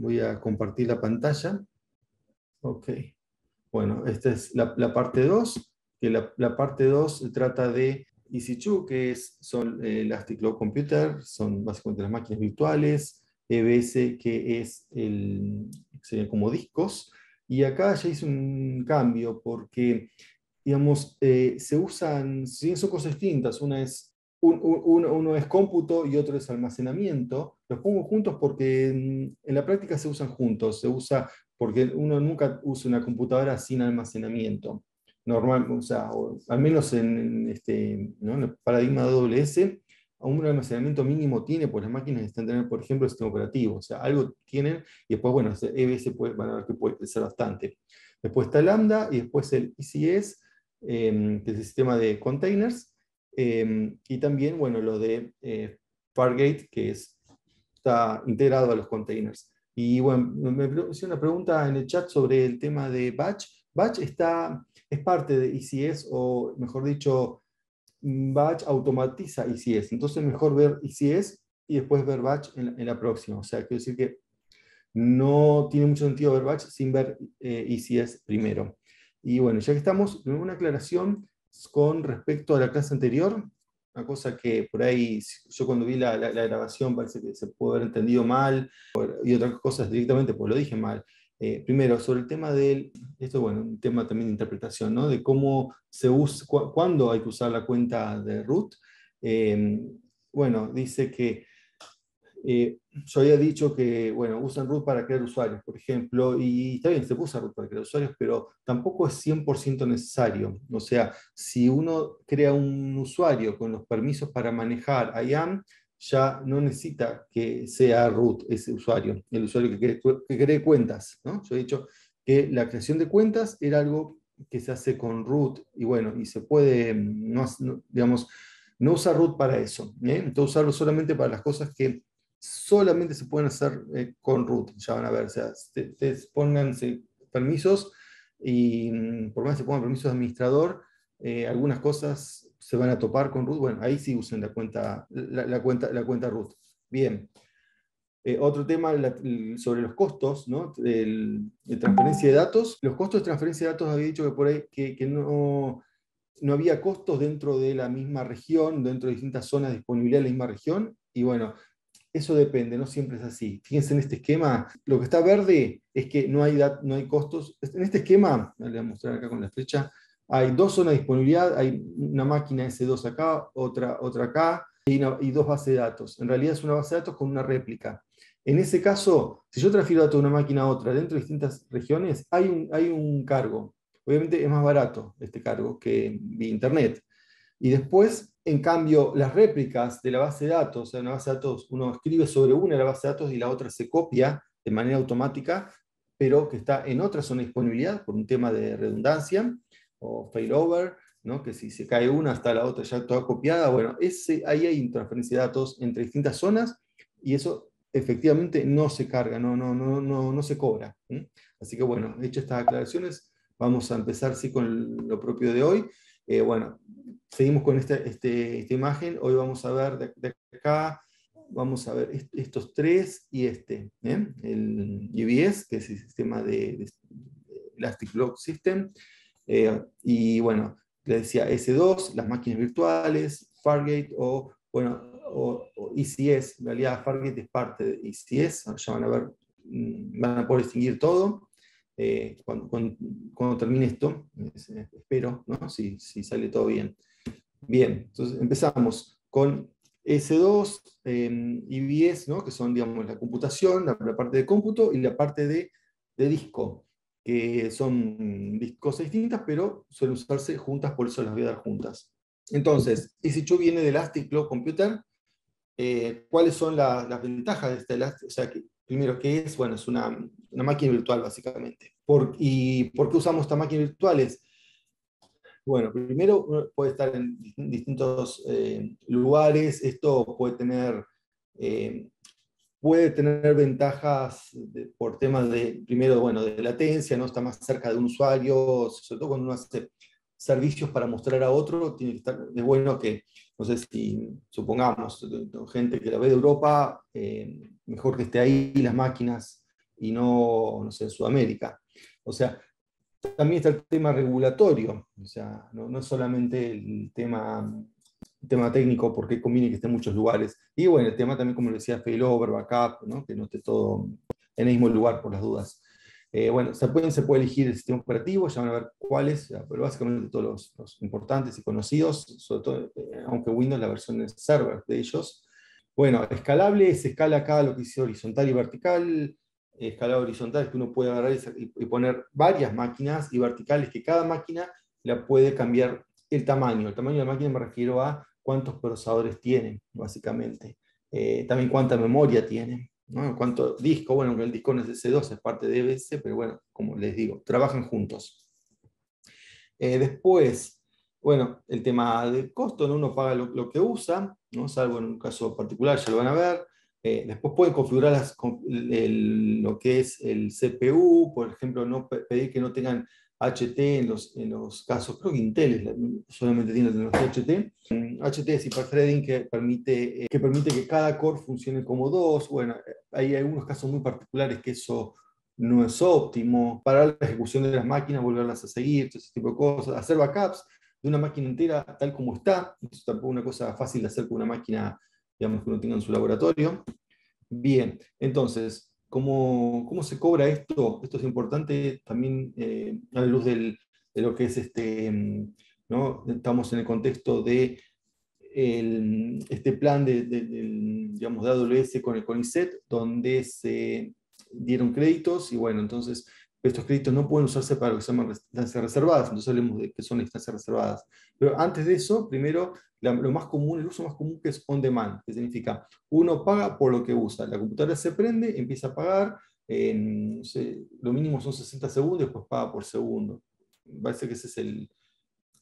Voy a compartir la pantalla. Ok. Bueno, esta es la parte 2, que la parte 2 trata de EC2, que son Elastic Cloud Computer, son básicamente las máquinas virtuales, EBS, que sería como discos, y acá ya hice un cambio porque, digamos, se usan, si bien son cosas distintas, uno es cómputo y otro es almacenamiento. Los pongo juntos porque en la práctica se usan juntos, se usa porque uno nunca usa una computadora sin almacenamiento. Normal, o sea, al menos ¿no? En el paradigma de AWS, un almacenamiento mínimo tiene, pues las máquinas necesitan tener, por ejemplo, el sistema operativo, o sea, algo tienen, y después, bueno, EBS van a ver que puede crecer bastante. Después está Lambda, y después el ECS, que es el sistema de containers, y también, bueno, lo de Fargate, que está integrado a los containers. Y bueno, me hice una pregunta en el chat sobre el tema de Batch. Batch es parte de ECS, o mejor dicho, Batch automatiza ECS. Entonces, mejor ver ECS y después ver Batch en la próxima. O sea, quiero decir que no tiene mucho sentido ver Batch sin ver ECS primero. Y bueno, ya que estamos, una aclaración con respecto a la clase anterior, una cosa que por ahí yo cuando vi la grabación parece que se puede haber entendido mal, y otras cosas directamente pues lo dije mal. Primero, sobre el tema esto bueno, un tema también de interpretación, ¿no? De cómo se usa, cuándo hay que usar la cuenta de root. Bueno, dice que yo había dicho que, bueno, usan root para crear usuarios, por ejemplo, y está bien, se puede usar root para crear usuarios, pero tampoco es 100% necesario. O sea, si uno crea un usuario con los permisos para manejar IAM, ya no necesita que sea root ese usuario, el usuario que cree cuentas, ¿no? Yo he dicho que la creación de cuentas era algo que se hace con root, y bueno, y se puede, digamos, no usar root para eso, ¿eh? Entonces usarlo solamente para las cosas que solamente se pueden hacer con root, ya van a ver, o sea, pónganse permisos y por más que se pongan permisos de administrador, algunas cosas se van a topar con root, bueno, ahí sí usen la cuenta root. Bien. Otro tema sobre los costos, ¿no? De transferencia de datos. Los costos de transferencia de datos había dicho que por ahí que no había costos dentro de la misma región, dentro de distintas zonas de disponibilidad de la misma región, y bueno, eso depende, no siempre es así. Fíjense en este esquema, lo que está verde es que no hay costos. En este esquema, le voy a mostrar acá con la flecha, hay dos zonas de disponibilidad, hay una máquina S2 acá, otra acá, y dos bases de datos. En realidad es una base de datos con una réplica. En ese caso, si yo transfiero datos de una máquina a otra dentro de distintas regiones, hay un cargo. Obviamente es más barato este cargo que vía Internet. Y después, en cambio, las réplicas de la base de datos, o sea, una base de datos, uno escribe sobre una de la base de datos y la otra se copia de manera automática, pero que está en otra zona de disponibilidad por un tema de redundancia o failover, ¿no? Que si se cae una, está la otra ya toda copiada. Bueno, ahí hay transferencia de datos entre distintas zonas y eso efectivamente no se carga, no se cobra. Así que bueno, hechas estas aclaraciones, vamos a empezar sí, con lo propio de hoy. Bueno, seguimos con esta imagen. Hoy vamos a ver de acá, vamos a ver estos tres y el EBS, que es el sistema de Elastic Block System. Y bueno, le decía S2, las máquinas virtuales, Fargate bueno, o ECS. En realidad Fargate es parte de ECS, ya van a ver, van a poder distinguir todo. Cuando termine esto, espero, ¿no? Si sale todo bien. Bien, entonces empezamos con S2, EBS, ¿no? Que son, digamos, la computación, la parte de cómputo y la parte de disco, que son cosas distintas, pero suelen usarse juntas, por eso las voy a dar juntas. Entonces, EC2 viene de Elastic Cloud Computer. ¿Cuáles son las ventajas de este Elastic? O sea, primero, ¿qué es? Bueno, es una máquina virtual, básicamente. ¿Y por qué usamos estas máquinas virtuales? Bueno, primero uno puede estar en distintos lugares. Esto eh, puede tener ventajas por temas de, primero, bueno, de latencia, ¿no? Está más cerca de un usuario, sobre todo cuando uno hace servicios para mostrar a otro, tiene que estar, es bueno que, no sé si, supongamos, gente que la ve de Europa, mejor que esté ahí las máquinas y no, no sé, en Sudamérica. O sea, también está el tema regulatorio, o sea, no es solamente el tema técnico, porque conviene que esté en muchos lugares. Y bueno, el tema también, como le decía, failover, backup, ¿no? Que no esté todo en el mismo lugar por las dudas. Bueno, se puede elegir el sistema operativo, ya van a ver cuáles, pero básicamente todos los importantes y conocidos, sobre todo, aunque Windows la versión es server de ellos. Bueno, escalable, se escala acá lo que dice horizontal y vertical. Escalado horizontal es que uno puede agarrar y poner varias máquinas, y verticales que cada máquina la puede cambiar el tamaño. El tamaño de la máquina me refiero a cuántos procesadores tienen, básicamente. También cuánta memoria tienen, ¿no? Cuánto disco, bueno, que el disco no es S2, es parte de EBS, pero bueno, como les digo, trabajan juntos. Después, bueno, el tema del costo, ¿no? Uno paga lo que usa, ¿no? Salvo en un caso particular, ya lo van a ver. Después pueden configurar lo que es el CPU, por ejemplo, no pedir que no tengan HT en los casos, creo que Intel solamente tiene tecnología HT. HT es hiperthreading que permite que cada core funcione como dos. Bueno, hay algunos casos muy particulares que eso no es óptimo, parar la ejecución de las máquinas, volverlas a seguir, todo ese tipo de cosas, hacer backups de una máquina entera tal como está, eso tampoco es una cosa fácil de hacer con una máquina, digamos, que uno tenga en su laboratorio. Bien, entonces, ¿cómo se cobra esto? Esto es importante también a la luz de lo que es ¿no? Estamos en el contexto de este plan digamos, de AWS con el CONICET, donde se dieron créditos y bueno, entonces estos créditos no pueden usarse para lo que se llaman instancias reservadas, entonces hablemos de qué son instancias reservadas. Pero antes de eso, primero, lo más común, el uso más común que es on demand, que significa uno paga por lo que usa. La computadora se prende, empieza a pagar, no sé, lo mínimo son 60 segundos y después paga por segundo. Parece que ese es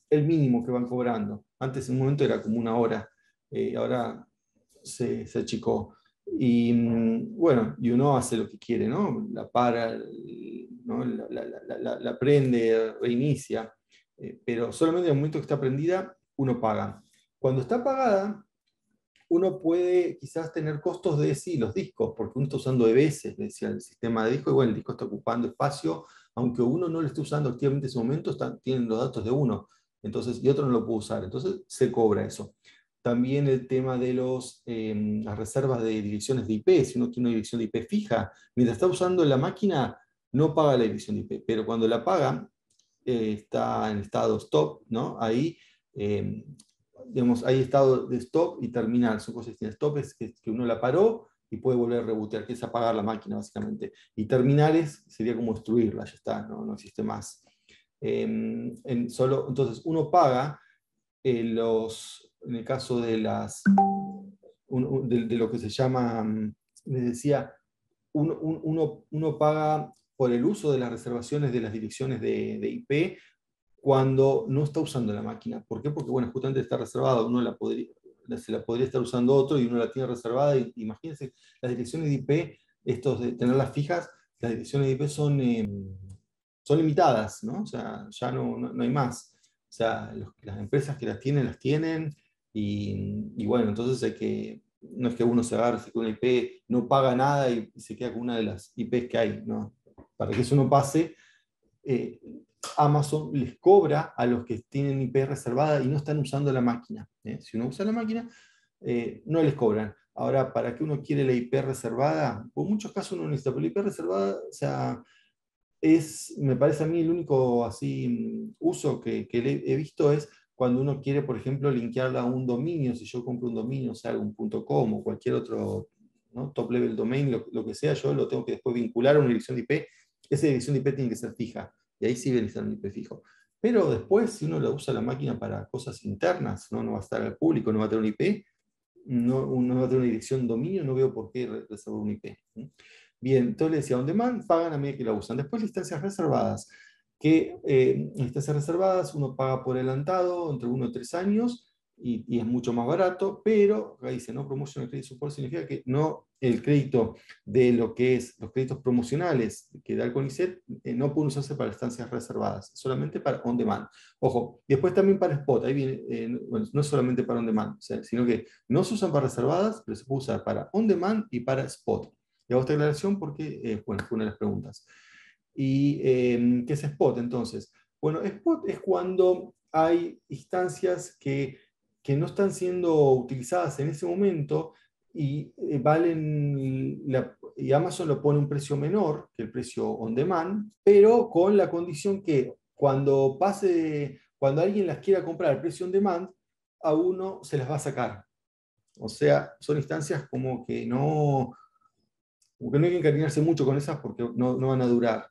el mínimo que van cobrando. Antes en un momento era como una hora, ahora se achicó. Y bueno, y uno hace lo que quiere, ¿no? La para, ¿no? La prende, reinicia, pero solamente en el momento que está prendida uno paga. Cuando está apagada, uno puede quizás tener costos de sí, los discos, porque uno está usando EBS, decía el sistema de disco, y bueno, el disco está ocupando espacio, aunque uno no lo esté usando activamente en ese momento, tienen los datos de uno, entonces, y otro no lo puede usar, entonces se cobra eso. También el tema de las reservas de direcciones de IP, si uno tiene una dirección de IP fija, mientras está usando la máquina, no paga la dirección de IP, pero cuando la paga, está en estado stop, ¿no? Ahí eh, digamos, hay estado de stop y terminal, son cosas distintas. Stop es que uno la paró y puede volver a rebotear, que es apagar la máquina básicamente. Y terminales sería como destruirla, ya está, no existe más. Entonces uno paga en el caso de de lo que se llama, les decía, uno paga por el uso de las reservaciones de las direcciones de IP cuando no está usando la máquina. ¿Por qué? Porque, bueno, justamente está reservada, se la podría estar usando otro y uno la tiene reservada. Y, imagínense, las direcciones de IP, estos de tenerlas fijas, las direcciones de IP son limitadas, ¿no? O sea, ya no hay más. O sea, las empresas que las tienen, y bueno, entonces no es que uno se agarre con una IP, no paga nada y se queda con una de las IPs que hay, ¿no? Para que eso no pase, eh, Amazon les cobra a los que tienen IP reservada y no están usando la máquina. Si uno usa la máquina, no les cobran. Ahora, ¿para qué uno quiere la IP reservada? Por muchos casos uno necesita, pero la IP reservada, o sea, me parece a mí el único así uso que he visto es cuando uno quiere, por ejemplo, linkearla a un dominio. Si yo compro un dominio, o sea, un .com o cualquier otro, ¿no? Top level domain, lo que sea, yo lo tengo que después vincular a una dirección de IP. Esa dirección de IP tiene que ser fija, y ahí sí viene a ser un IP fijo. Pero después, si uno la usa la máquina para cosas internas, no va a estar al público, no va a tener un IP, no va a tener una dirección dominio, no veo por qué reservar un IP. Bien, entonces le decía, on demand pagan a medida que la usan. Después licencias reservadas, que licencias reservadas uno paga por adelantado entre 1 y 3 años, y es mucho más barato, pero acá dice, no promotional credit support, significa que no el crédito de lo que es los créditos promocionales que da el CONICET no pueden usarse para estancias reservadas, solamente para on demand. Ojo, y después también para spot, ahí viene, bueno, no solamente para on demand, o sea, sino que no se usan para reservadas, pero se puede usar para on demand y para spot. Y hago esta aclaración porque, bueno, fue una de las preguntas. ¿Y qué es spot entonces? Bueno, spot es cuando hay instancias que no están siendo utilizadas en ese momento y y Amazon lo pone un precio menor que el precio on demand, pero con la condición que cuando alguien las quiera comprar al precio on demand, a uno se las va a sacar. O sea, son instancias como que no hay que encariñarse mucho con esas porque no van a durar.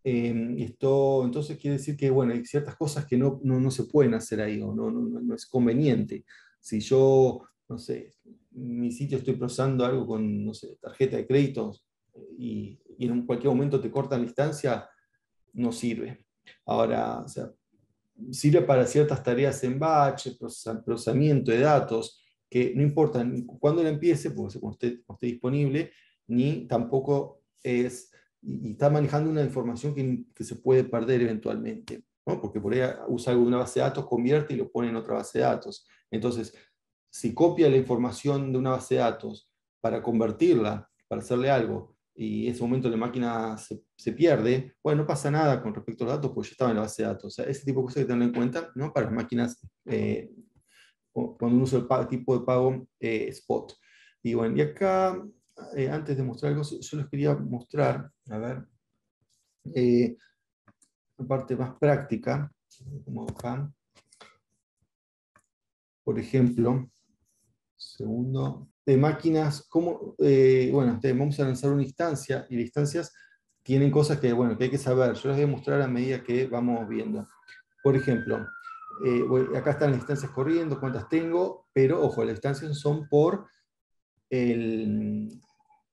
Esto entonces quiere decir que, bueno, hay ciertas cosas que no se pueden hacer ahí o no es conveniente. Si yo, no sé, en mi sitio estoy procesando algo con, no sé, tarjeta de créditos y en cualquier momento te cortan la instancia, no sirve. Ahora, o sea, sirve para ciertas tareas en batch, procesamiento de datos, que no importa cuándo la empiece, porque cuando esté disponible, ni tampoco y está manejando una información que se puede perder eventualmente, ¿no? Porque por ahí usa algo de una base de datos, convierte y lo pone en otra base de datos. Entonces, si copia la información de una base de datos para convertirla, para hacerle algo, y en ese momento la máquina se pierde, bueno, no pasa nada con respecto a los datos porque ya estaba en la base de datos. O sea, ese tipo de cosas hay que tener en cuenta, ¿no? Para las máquinas cuando uno usa el tipo de pago spot. Y bueno, y acá, antes de mostrar algo, yo les quería mostrar, a ver, eh, la parte más práctica, como acá, por ejemplo, segundo, de máquinas, como, bueno, vamos a lanzar una instancia y las instancias tienen cosas que, bueno, que hay que saber. Yo les voy a mostrar a medida que vamos viendo. Por ejemplo, acá están las instancias corriendo, cuántas tengo, pero ojo, las instancias son por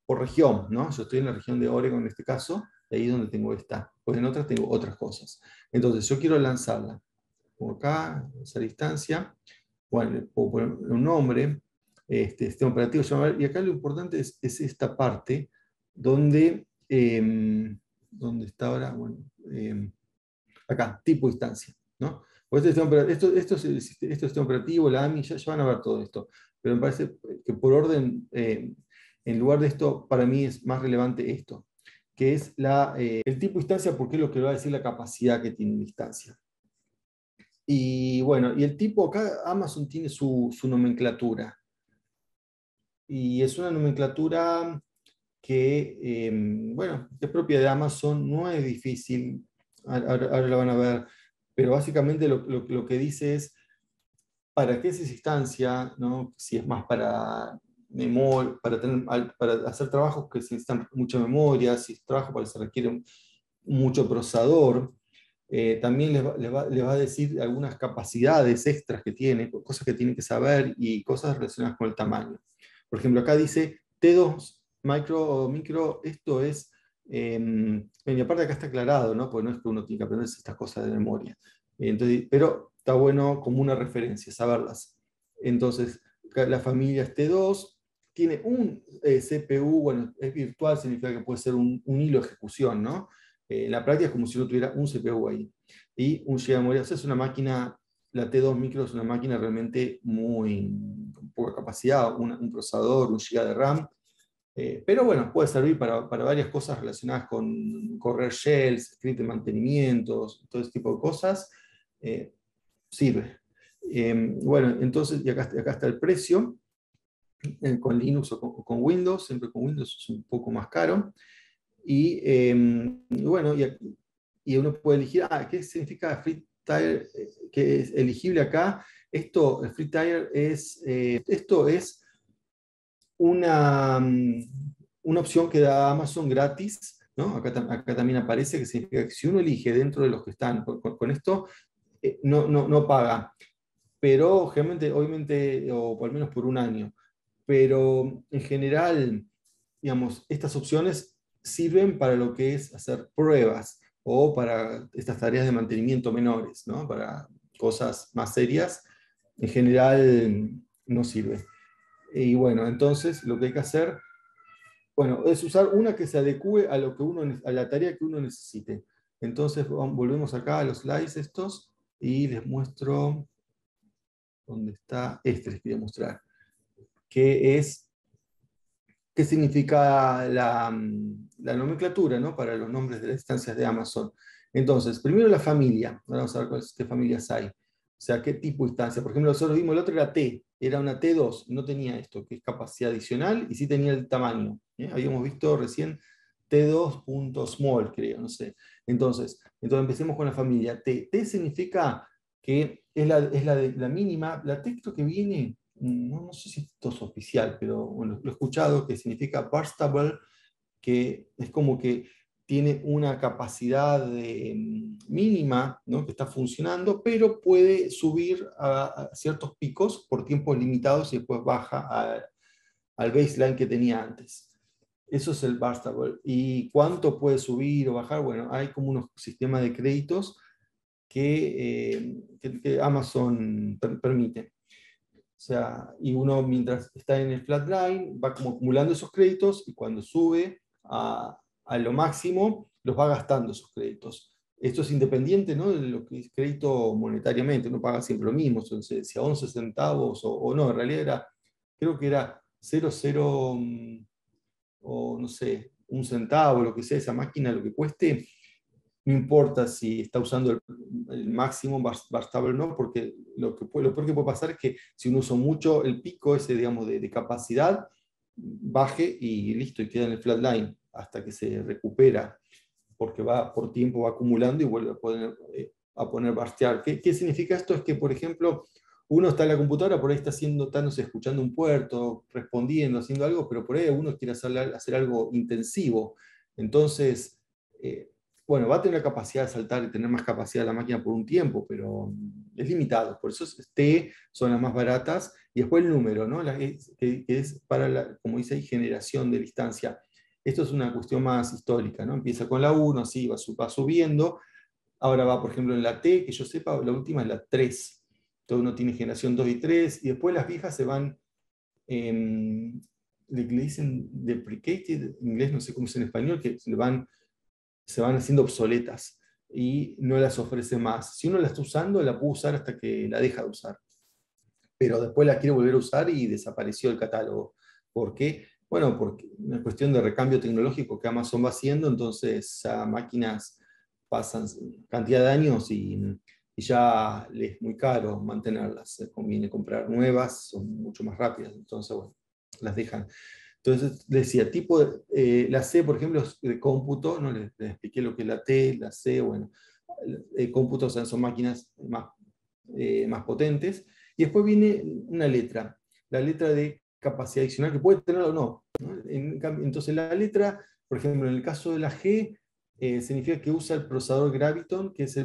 región, ¿no? Yo estoy en la región de Oregon en este caso, de ahí donde tengo esta. Pues en otras tengo otras cosas. Entonces, yo quiero lanzarla. Pongo acá, esa instancia. Bueno, le puedo poner un nombre, sistema operativo, y acá lo importante es esta parte donde, está ahora, bueno, acá, tipo instancia, ¿no? Pues esto es el sistema operativo, la AMI, ya van a ver todo esto, pero me parece que por orden, en lugar de esto, para mí es más relevante esto, que es el tipo instancia, porque es lo que va a decir la capacidad que tiene la instancia. Y bueno, y el tipo acá, Amazon tiene su nomenclatura. Y es una nomenclatura que, bueno, es propia de Amazon, no es difícil, ahora la van a ver, pero básicamente lo que dice es para qué es esa instancia, ¿no? Si es más para memoria, para hacer trabajos que se necesitan mucha memoria, si es trabajo para que se requiere mucho procesador. También les va a decir algunas capacidades extras que tiene, cosas que tienen que saber y cosas relacionadas con el tamaño. Por ejemplo, acá dice T2 micro, esto es, y aparte acá está aclarado, ¿no? Porque no es que uno tiene que aprenderse estas cosas de memoria. Entonces, pero está bueno como una referencia, saberlas. Entonces, la familia es T2, tiene un CPU, bueno, es virtual, significa que puede ser un hilo de ejecución, ¿no? En la práctica es como si uno tuviera un CPU ahí. Y un GB de memoria. O sea, es una máquina, la T2 Micro es una máquina realmente con poca capacidad, un procesador, un GB de RAM. Pero bueno, puede servir para varias cosas relacionadas con correr shells, script de mantenimientos, todo ese tipo de cosas. Sirve. Bueno, entonces, y acá está el precio. Con Linux o con Windows, siempre con Windows es un poco más caro. Y bueno, y uno puede elegir, ¿qué significa Free Tier? ¿Qué es elegible acá? El Free Tier esto es una opción que da Amazon gratis, ¿no? Acá también aparece que significa que si uno elige dentro de los que están con esto, no paga, pero generalmente, obviamente, o por lo menos por un año, pero en general, digamos, estas opciones sirven para lo que es hacer pruebas o para estas tareas de mantenimiento menores, ¿no? Para cosas más serias, en general no sirve. Y bueno, entonces lo que hay que hacer, bueno, es usar una que se adecue a a la tarea que uno necesite. Entonces volvemos acá a los slides estos y les muestro dónde está les quería mostrar, que es ¿Qué significa la nomenclatura, ¿no? Para los nombres de las instancias de Amazon? Entonces, primero la familia. Ahora vamos a ver qué familias hay. O sea, qué tipo de instancia. Por ejemplo, nosotros vimos el otro era T, era una T2, no tenía esto, que es capacidad adicional, y sí tenía el tamaño. Habíamos visto recién T2.small, creo, no sé. Entonces empecemos con la familia T. T significa que es la mínima. La texto que viene, no sé si esto es oficial, pero bueno, lo he escuchado, que significa burstable, que es como que tiene una capacidad mínima, ¿no? Que está funcionando, pero puede subir a ciertos picos por tiempos limitados y después baja al baseline que tenía antes. Eso es el burstable. ¿Y cuánto puede subir o bajar? Bueno, hay como unos sistemas de créditos que Amazon permite. O sea, y uno mientras está en el flatline va como acumulando esos créditos y cuando sube a lo máximo los va gastando esos créditos. Esto es independiente, ¿no? De lo que es crédito monetariamente, uno paga siempre lo mismo, entonces si a 11 centavos o no, en realidad creo que era 0,0 o no sé, un centavo, lo que sea, esa máquina, lo que cueste, no importa si está usando el máximo bastable o no, porque lo peor que puede pasar es que si uno usa mucho el pico ese, digamos, de capacidad, baje y listo, y queda en el flatline hasta que se recupera, porque va por tiempo, va acumulando y vuelve a poner bastear. ¿Qué significa esto? Es que, por ejemplo, uno está en la computadora, por ahí está, no sé, escuchando un puerto, respondiendo, haciendo algo, pero por ahí uno quiere hacer algo intensivo. Entonces, bueno, va a tener la capacidad de saltar y tener más capacidad la máquina por un tiempo, pero es limitado. Por eso T son las más baratas. Y después el número, ¿no? Que es para, como dice ahí, generación de distancia. Esto es una cuestión más histórica, ¿no? Empieza con la 1, así va subiendo. Ahora va, por ejemplo, en la T, que yo sepa, la última es la 3. Entonces uno tiene generación 2 y 3, y después las viejas se van, le dicen deprecated, en inglés no sé cómo es en español, que se van haciendo obsoletas y no las ofrece más. Si uno la está usando, la puede usar hasta que la deja de usar, pero después la quiere volver a usar y desapareció el catálogo. ¿Por qué? Bueno, porque una cuestión de recambio tecnológico que Amazon va haciendo, entonces ya máquinas pasan cantidad de años y ya les es muy caro mantenerlas. Se conviene comprar nuevas, son mucho más rápidas, entonces bueno, las dejan. Entonces, decía, la C, por ejemplo, es de cómputo, ¿no? Les expliqué lo que es la T, la C, bueno, cómputo, o sea, son máquinas más potentes. Y después viene una letra, la letra de capacidad adicional, que puede tener o no, ¿no? Entonces, la letra, por ejemplo, en el caso de la G, significa que usa el procesador Graviton, que es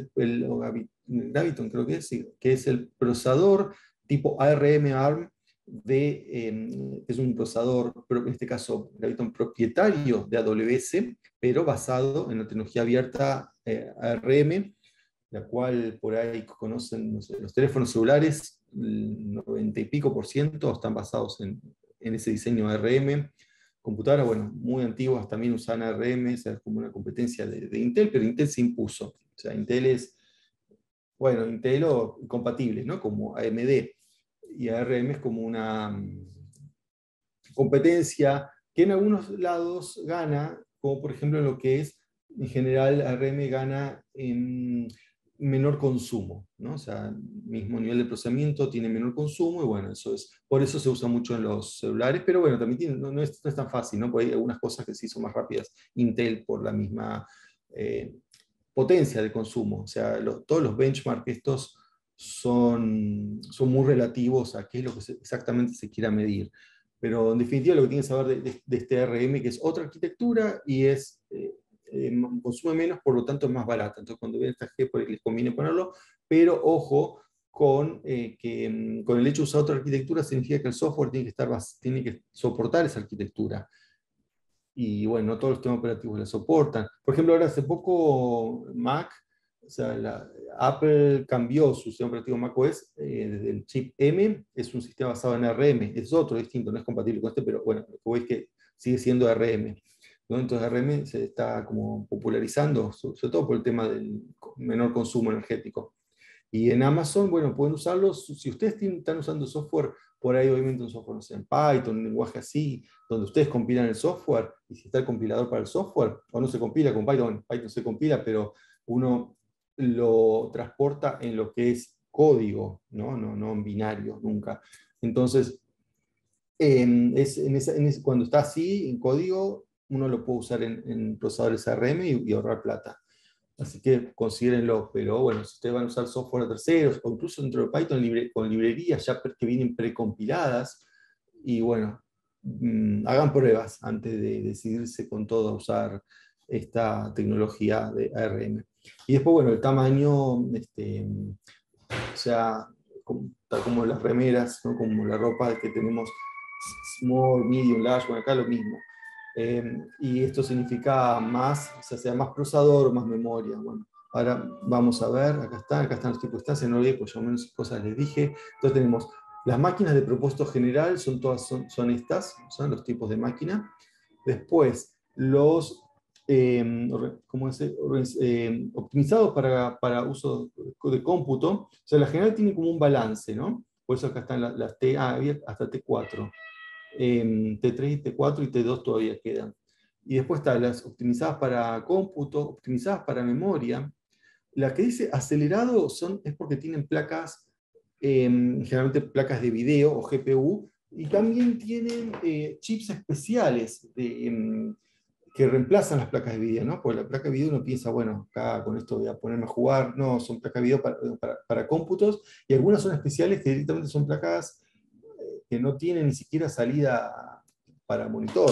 Graviton, creo que sí, que es el procesador tipo ARM es un procesador, pero en este caso Graviton propietario de AWS, pero basado en la tecnología abierta ARM, la cual por ahí conocen, no sé, los teléfonos celulares, el 90 y pico por ciento están basados en ese diseño ARM. Computadoras, bueno, muy antiguas también usan ARM, o sea, es como una competencia de Intel, pero Intel se impuso. O sea, Intel es, bueno, Intel o compatible, ¿no? Como AMD. Y ARM es como una competencia que en algunos lados gana, como por ejemplo en lo que es, en general, ARM gana en menor consumo, ¿no? O sea, mismo nivel de procesamiento tiene menor consumo y bueno, por eso se usa mucho en los celulares, pero bueno, también no es tan fácil, ¿no? Porque hay algunas cosas que sí son más rápidas, Intel por la misma potencia de consumo, o sea, todos los benchmarks estos son muy relativos a qué es lo que exactamente se quiera medir. Pero en definitiva lo que tienes que saber de este ARM, que es otra arquitectura y consume menos, por lo tanto es más barata. Entonces cuando ven esta G, les conviene ponerlo, pero ojo con el hecho de usar otra arquitectura significa que el software tiene que soportar esa arquitectura. Y bueno, no todos los sistemas operativos la soportan. Por ejemplo, ahora hace poco Mac, o sea, Apple cambió su sistema operativo macOS desde el chip M, es un sistema basado en ARM, es otro distinto, no es compatible con este, pero bueno, lo que voy es que sigue siendo ARM, ¿no? Entonces ARM se está como popularizando, sobre todo por el tema del menor consumo energético. Y en Amazon, bueno, pueden usarlos, si ustedes están usando software, por ahí obviamente un software, no sé, en Python, un lenguaje así, donde ustedes compilan el software, y si está el compilador para el software, o no se compila con Python, Python se compila, pero uno lo transporta en lo que es código, no en binario, nunca. Entonces, cuando está así, en código, uno lo puede usar en procesadores ARM y ahorrar plata. Así que considérenlo, pero bueno, si ustedes van a usar software de terceros o incluso dentro de Python con librerías ya que vienen precompiladas, y bueno, hagan pruebas antes de decidirse con todo a usar esta tecnología de ARM. Y después, bueno, el tamaño, o sea, tal como las remeras, ¿no? Como la ropa que tenemos, small, medium, large, bueno, acá lo mismo. Y esto significa más, o sea más procesador, más memoria. Bueno, ahora vamos a ver, acá están los tipos de instancias, no olvidé, pues yo menos cosas les dije. Entonces tenemos las máquinas de propósito general, son estas, son los tipos de máquina. Después, los optimizados para uso de cómputo, o sea, la general tiene como un balance, ¿no? Por eso acá están las T, había hasta T4. T3 y T4 y T2 todavía quedan. Y después están las optimizadas para cómputo, optimizadas para memoria. La que dice acelerado es porque tienen placas, generalmente placas de video o GPU, y también tienen chips especiales que reemplazan las placas de video, ¿no? Porque la placa de video uno piensa, bueno, acá con esto voy a ponerme a jugar. No, son placas de video para cómputos, y algunas son especiales que directamente son placas que no tienen ni siquiera salida para monitor,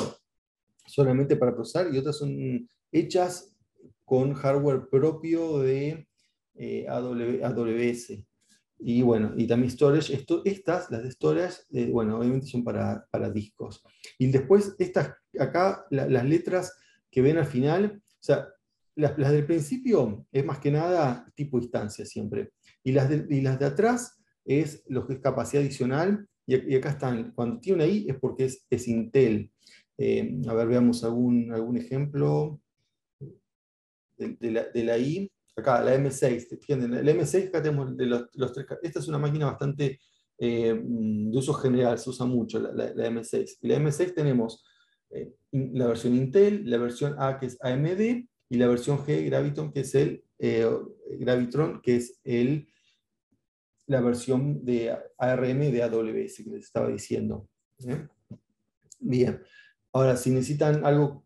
solamente para procesar, y otras son hechas con hardware propio de AWS. Y bueno, y también storage, las de storage, bueno, obviamente son para discos. Y después, acá, las letras que ven al final, o sea, las del principio es más que nada tipo instancia siempre. Y las de atrás es lo que es capacidad adicional, y acá están, cuando tiene una I es porque es Intel. A ver, veamos algún ejemplo de la I. Acá, la M6, ¿entienden? La M6, acá tenemos los tres. Esta es una máquina bastante de uso general, se usa mucho la M6. Y la M6 tenemos la versión Intel, la versión A, que es AMD, y la versión G, Graviton, que es Gravitron, que es la versión de ARM de AWS que les estaba diciendo. Bien. Ahora, si necesitan algo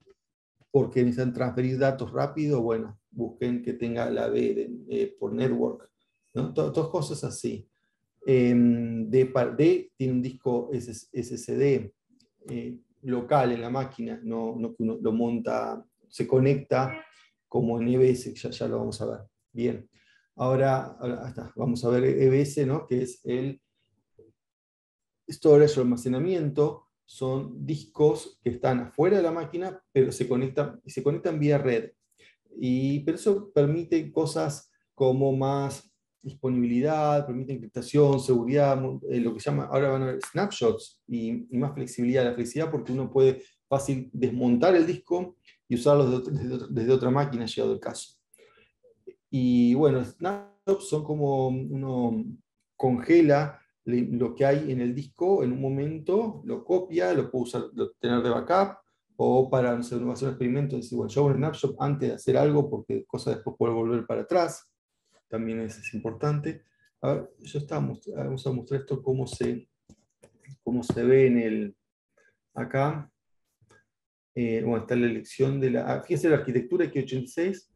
porque necesitan transferir datos rápido, bueno, busquen que tenga la B por network, ¿no? Todas cosas así. D tiene un disco SSD local en la máquina, no que uno lo monta, se conecta como en EBS, ya lo vamos a ver. Bien. Ahora vamos a ver EBS, ¿no? Que es el storage o almacenamiento. Son discos que están afuera de la máquina, pero se conectan vía red. Pero eso permite cosas como más disponibilidad, permite encriptación, seguridad, lo que llama, ahora van a ver snapshots y más flexibilidad. La flexibilidad porque uno puede fácil desmontar el disco y usarlo desde otra máquina, llegado el caso. Y bueno, snapshots son como uno congela lo que hay en el disco en un momento, lo copia, lo puede usar, tener de backup, o para, no sé, uno va a hacer un experimento, decir, bueno, yo hago un snapshot antes de hacer algo, porque cosas después puede volver para atrás, también es importante. A ver, vamos a mostrar esto cómo se ve acá. Bueno, está la elección fíjense, la arquitectura x86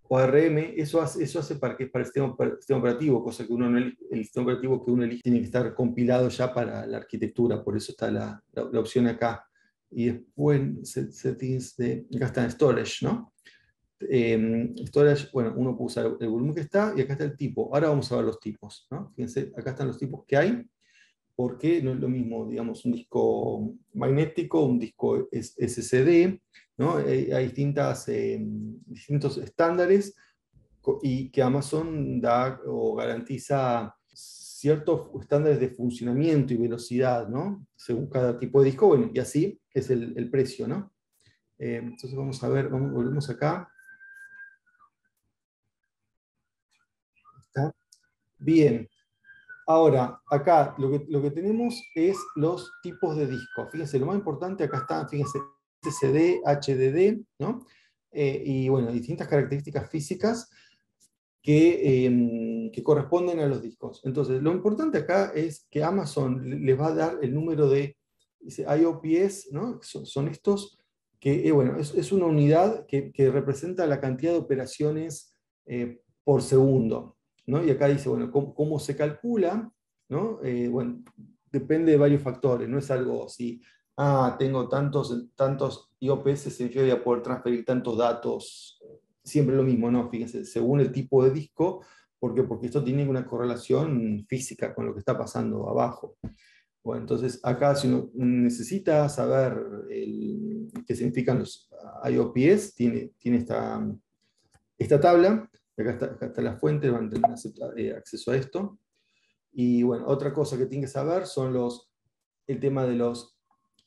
o ARM, eso hace para el sistema operativo, cosa que el sistema operativo que uno elige tiene que estar compilado ya para la arquitectura, por eso está la opción acá. Y después settings acá está en storage, ¿no? Storage, bueno, uno puede usar el volumen que está, y acá está el tipo. Ahora vamos a ver los tipos, ¿no? Fíjense, acá están los tipos que hay, porque no es lo mismo, digamos, un disco magnético, un disco SSD, ¿no? Hay distintos estándares, y que Amazon da o garantiza ciertos estándares de funcionamiento y velocidad, ¿no? Según cada tipo de disco, bueno, y así es el precio, ¿no? Entonces vamos a ver, volvemos acá. ¿Está? Bien. Ahora, acá lo que tenemos es los tipos de disco. Fíjense, lo más importante acá está, fíjense, SSD, HDD, ¿no? Y bueno, distintas características físicas que corresponden a los discos. Entonces, lo importante acá es que Amazon les va a dar el número de dice, IOPS, ¿no? Son estos que, bueno, es una unidad que representa la cantidad de operaciones por segundo, ¿no? Y acá dice, bueno, cómo se calcula, ¿no? Bueno, depende de varios factores, no es algo así, tengo tantos IOPS, significa que voy a poder transferir tantos datos, siempre lo mismo, ¿no? Fíjense, según el tipo de disco, ¿por qué? Porque esto tiene una correlación física con lo que está pasando abajo. Bueno, entonces acá si uno necesita saber qué significan los IOPS, tiene esta tabla, acá está la fuente, van a tener acceso a esto. Y bueno, otra cosa que tienen que saber son el tema de los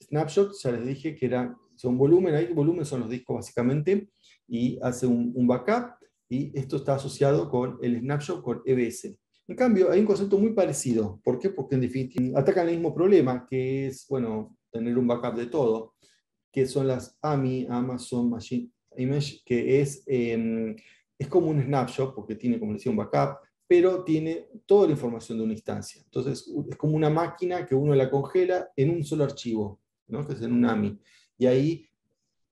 snapshots, ya les dije que son volumen, ahí volumen son los discos básicamente, y hace un backup, y esto está asociado con el snapshot con EBS. En cambio, hay un concepto muy parecido. ¿Por qué? Porque en definitiva atacan el mismo problema, que es, bueno, tener un backup de todo, que son las AMI, Amazon Machine Image, que es como un snapshot, porque tiene, como decía, un backup, pero tiene toda la información de una instancia. Entonces, es como una máquina que uno la congela en un solo archivo, ¿no? Que es en un AMI. Y ahí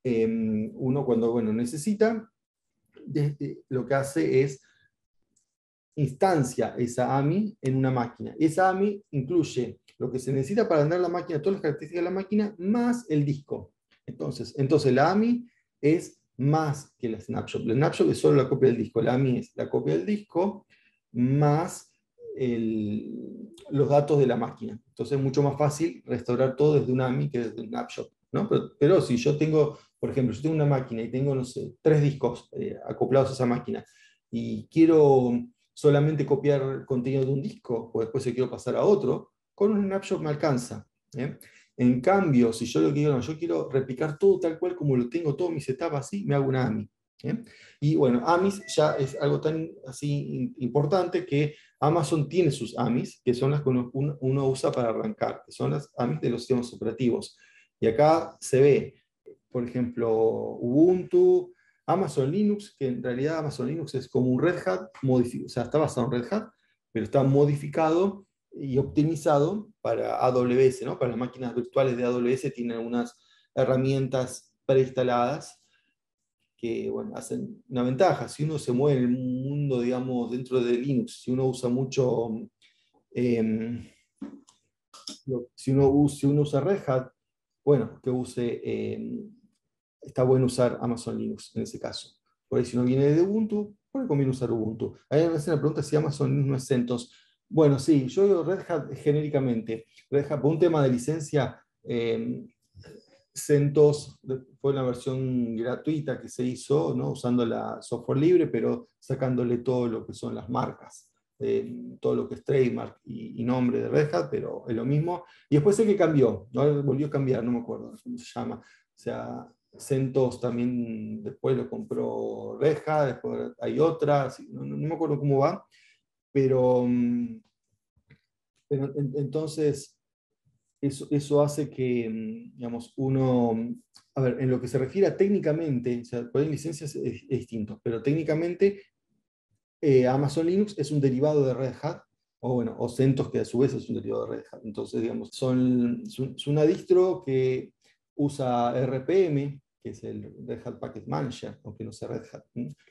uno cuando bueno, necesita, lo que hace es instancia esa AMI en una máquina. Esa AMI incluye lo que se necesita para andar la máquina, todas las características de la máquina, más el disco. Entonces la AMI es más que la snapshot. La snapshot es solo la copia del disco. La AMI es la copia del disco más los datos de la máquina. Entonces es mucho más fácil restaurar todo desde una AMI que desde un snapshot, ¿no? Pero si yo tengo, por ejemplo, yo tengo una máquina y tengo, no sé, 3 discos acoplados a esa máquina y quiero solamente copiar contenido de un disco, o después se quiero pasar a otro, con un snapshot me alcanza. ¿Eh? En cambio, si yo lo quiero, no, yo quiero replicar todo tal cual como lo tengo, todo mi setup así, me hago una AMI. ¿Eh? Y bueno, AMIs ya es algo tan así importante que Amazon tiene sus AMIs, que son las que uno usa para arrancar, que son las AMIs de los sistemas operativos. Y acá se ve, por ejemplo, Ubuntu, Amazon Linux, que en realidad Amazon Linux es como un Red Hat, o sea, está basado en Red Hat, pero está modificado y optimizado para AWS, ¿no? Para las máquinas virtuales de AWS tienen algunas herramientas preinstaladas que, bueno, hacen una ventaja. Si uno se mueve en el mundo, digamos, dentro de Linux, si uno usa mucho, eh, si uno usa Red Hat, bueno, que use está bueno usar Amazon Linux en ese caso. Por ahí si uno viene de Ubuntu, por ahí conviene usar Ubuntu. Ahí me hacen la pregunta si Amazon Linux no es CentOS. Bueno, sí, yo digo Red Hat genéricamente. Red Hat, por un tema de licencia, CentOS fue una versión gratuita que se hizo, ¿no? Usando la software libre, pero sacándole todo lo que son las marcas. Todo lo que es trademark y nombre de Red Hat, pero es lo mismo. Y después sé que cambió, ¿no? Volvió a cambiar, no me acuerdo cómo se llama. O sea, CentOS también después lo compró Red Hat, después hay otras, no me acuerdo cómo va, pero, entonces eso hace que, digamos, uno, a ver, en lo que se refiere a técnicamente, o sea, pueden licencias es distinto, pero técnicamente Amazon Linux es un derivado de Red Hat, o bueno, o CentOS, que a su vez es un derivado de Red Hat. Entonces, digamos, es una distro que usa RPM, que es el Red Hat Package Manager, aunque no sea Red Hat.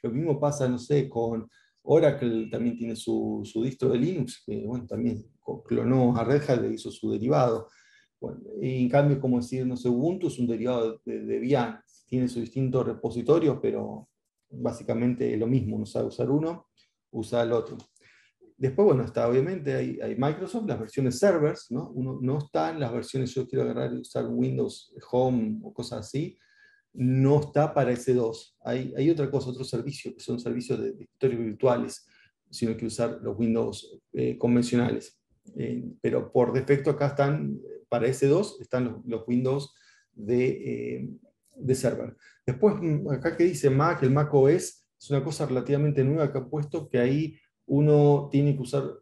Lo mismo pasa, no sé, con Oracle, también tiene su distro de Linux, que bueno, también clonó a Red Hat e hizo su derivado. Bueno, y en cambio, como decir, no sé, Ubuntu es un derivado de Debian, tiene sus distintos repositorios, pero básicamente es lo mismo, uno sabe usar uno, usa el otro. Después, bueno, está obviamente, hay Microsoft, las versiones servers, ¿no? Uno no está en las versiones, yo quiero agarrar y usar Windows Home o cosas así, no está para S2. Hay otra cosa, otro servicio, que son servicios de escritorios virtuales, sino que usar los Windows convencionales. Pero por defecto acá están, para S2, están los Windows de server. Después, acá que dice Mac, el Mac OS, es una cosa relativamente nueva que han puesto, que ahí uno tiene que usar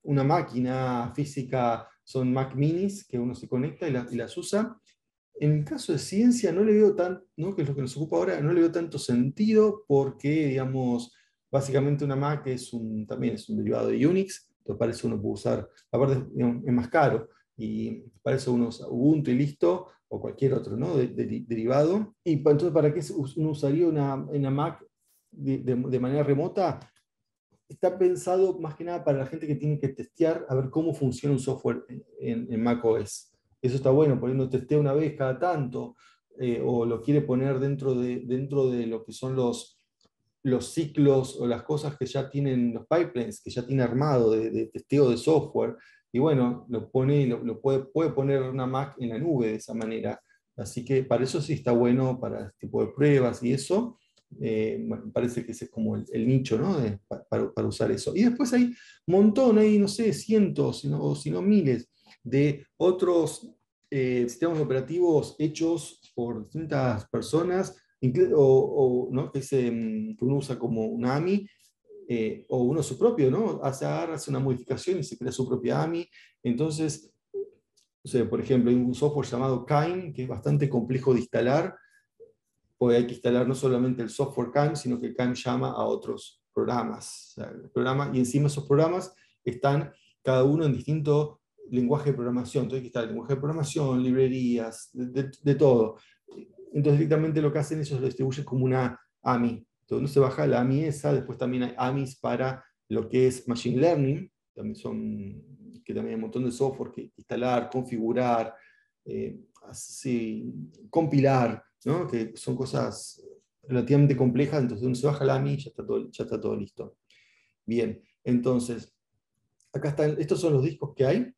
una máquina física, son Mac minis, que uno se conecta y las usa. En el caso de ciencia no le veo ¿no? Que es lo que nos ocupa ahora, no le veo tanto sentido porque, digamos, básicamente una Mac también es un derivado de Unix, entonces para eso uno puede usar, aparte digamos, es más caro, y para eso uno usa Ubuntu y listo, o cualquier otro, ¿no? Derivado. Y entonces, ¿para qué uno usaría una Mac de manera remota? Está pensado más que nada para la gente que tiene que testear a ver cómo funciona un software en macOS. Eso está bueno, por ejemplo, testea una vez cada tanto, o lo quiere poner dentro de lo que son los ciclos o las cosas que ya tienen los pipelines, que ya tiene armado de testeo de software. Y bueno, lo pone, puede poner una Mac en la nube de esa manera. Así que para eso sí está bueno, para este tipo de pruebas y eso. Bueno, me parece que ese es como el nicho, ¿no? Para usar eso. Y después hay un montón, hay, no sé, cientos, o si no miles, de otros sistemas operativos hechos por distintas personas, ¿no? Que uno usa como una AMI, o uno su propio, ¿no? Hace una modificación y se crea su propia AMI. Entonces, o sea, por ejemplo, hay un software llamado Kine, que es bastante complejo de instalar, porque hay que instalar no solamente el software KIME, sino que KIME llama a otros programas. O sea, y encima esos programas están cada uno en distinto lenguaje de programación. Entonces, hay que instalar lenguaje de programación, librerías, de todo. Entonces, directamente lo que hacen ellos lo distribuyen como una AMI. Entonces, uno se baja la AMI esa, después también hay AMIs para lo que es Machine Learning, que también hay un montón de software que instalar, configurar, así, compilar, ¿no? Que son cosas relativamente complejas, entonces uno se baja la AMI y ya está todo listo. Bien, entonces, acá están, estos son los discos que hay.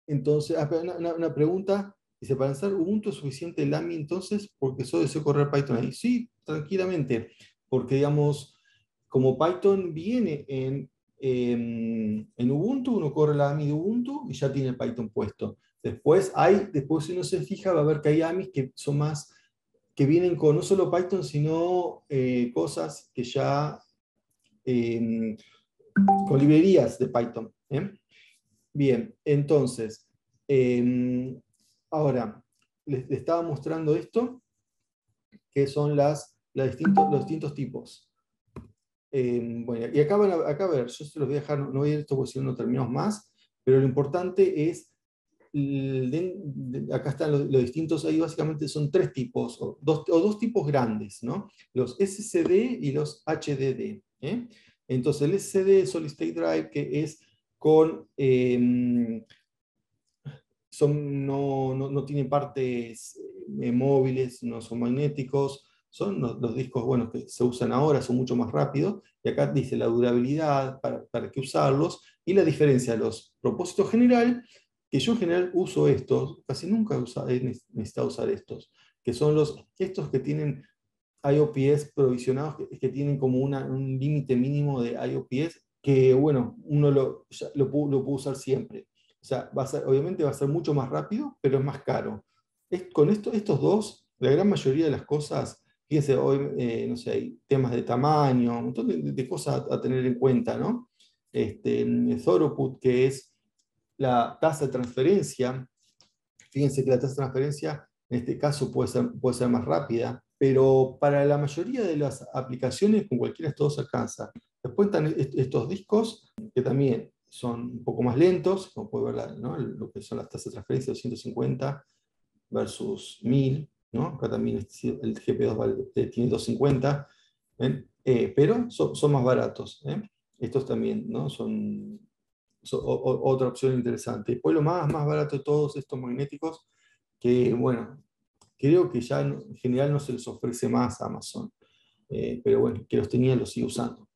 Entonces, una pregunta, dice, para lanzar Ubuntu es suficiente el AMI entonces, porque solo deseo correr Python ahí. Sí, tranquilamente, porque digamos, como Python viene en Ubuntu, uno corre la AMI de Ubuntu y ya tiene Python puesto. Después si uno se fija, va a ver que hay AMIs que son más, que vienen con no solo Python, sino cosas que ya, eh, con librerías de Python. Bien, entonces, ahora, les estaba mostrando esto, que son los distintos tipos. Bueno, y acá a ver, yo se los voy a dejar, no voy a ir esto porque si no no terminamos más, pero lo importante es, acá están los distintos, ahí básicamente son tres tipos, o dos tipos grandes, ¿no? Los SSD y los HDD. Entonces el SSD, Solid State Drive, que es con... no tienen partes móviles, no son magnéticos, son los discos buenos que se usan ahora, son mucho más rápidos, y acá dice la durabilidad, para qué usarlos, y la diferencia, los propósitos general, que yo en general uso estos, casi nunca he necesitado usar estos, que son estos que tienen IOPS provisionados, que tienen como un límite mínimo de IOPS, que bueno, uno lo puede usar siempre. O sea, obviamente va a ser mucho más rápido, pero es más caro. Con estos dos, la gran mayoría de las cosas, fíjense, hoy, no sé, hay temas de tamaño, un montón de cosas a tener en cuenta, ¿no? Throughput, que es la tasa de transferencia. Fíjense que la tasa de transferencia en este caso puede ser más rápida, pero para la mayoría de las aplicaciones con cualquiera de estos dos alcanza. Después están estos discos que también son un poco más lentos, como puede ver, ¿no? Lo que son las tasas de transferencia, 250 versus 1000, ¿no? Acá también el GP2 tiene 250, pero son más baratos. Estos también, ¿no? Son otra opción interesante. Después lo más barato de todos estos magnéticos, que bueno, creo que ya en general no se les ofrece más a Amazon, pero bueno, que los tenía los sigue usando.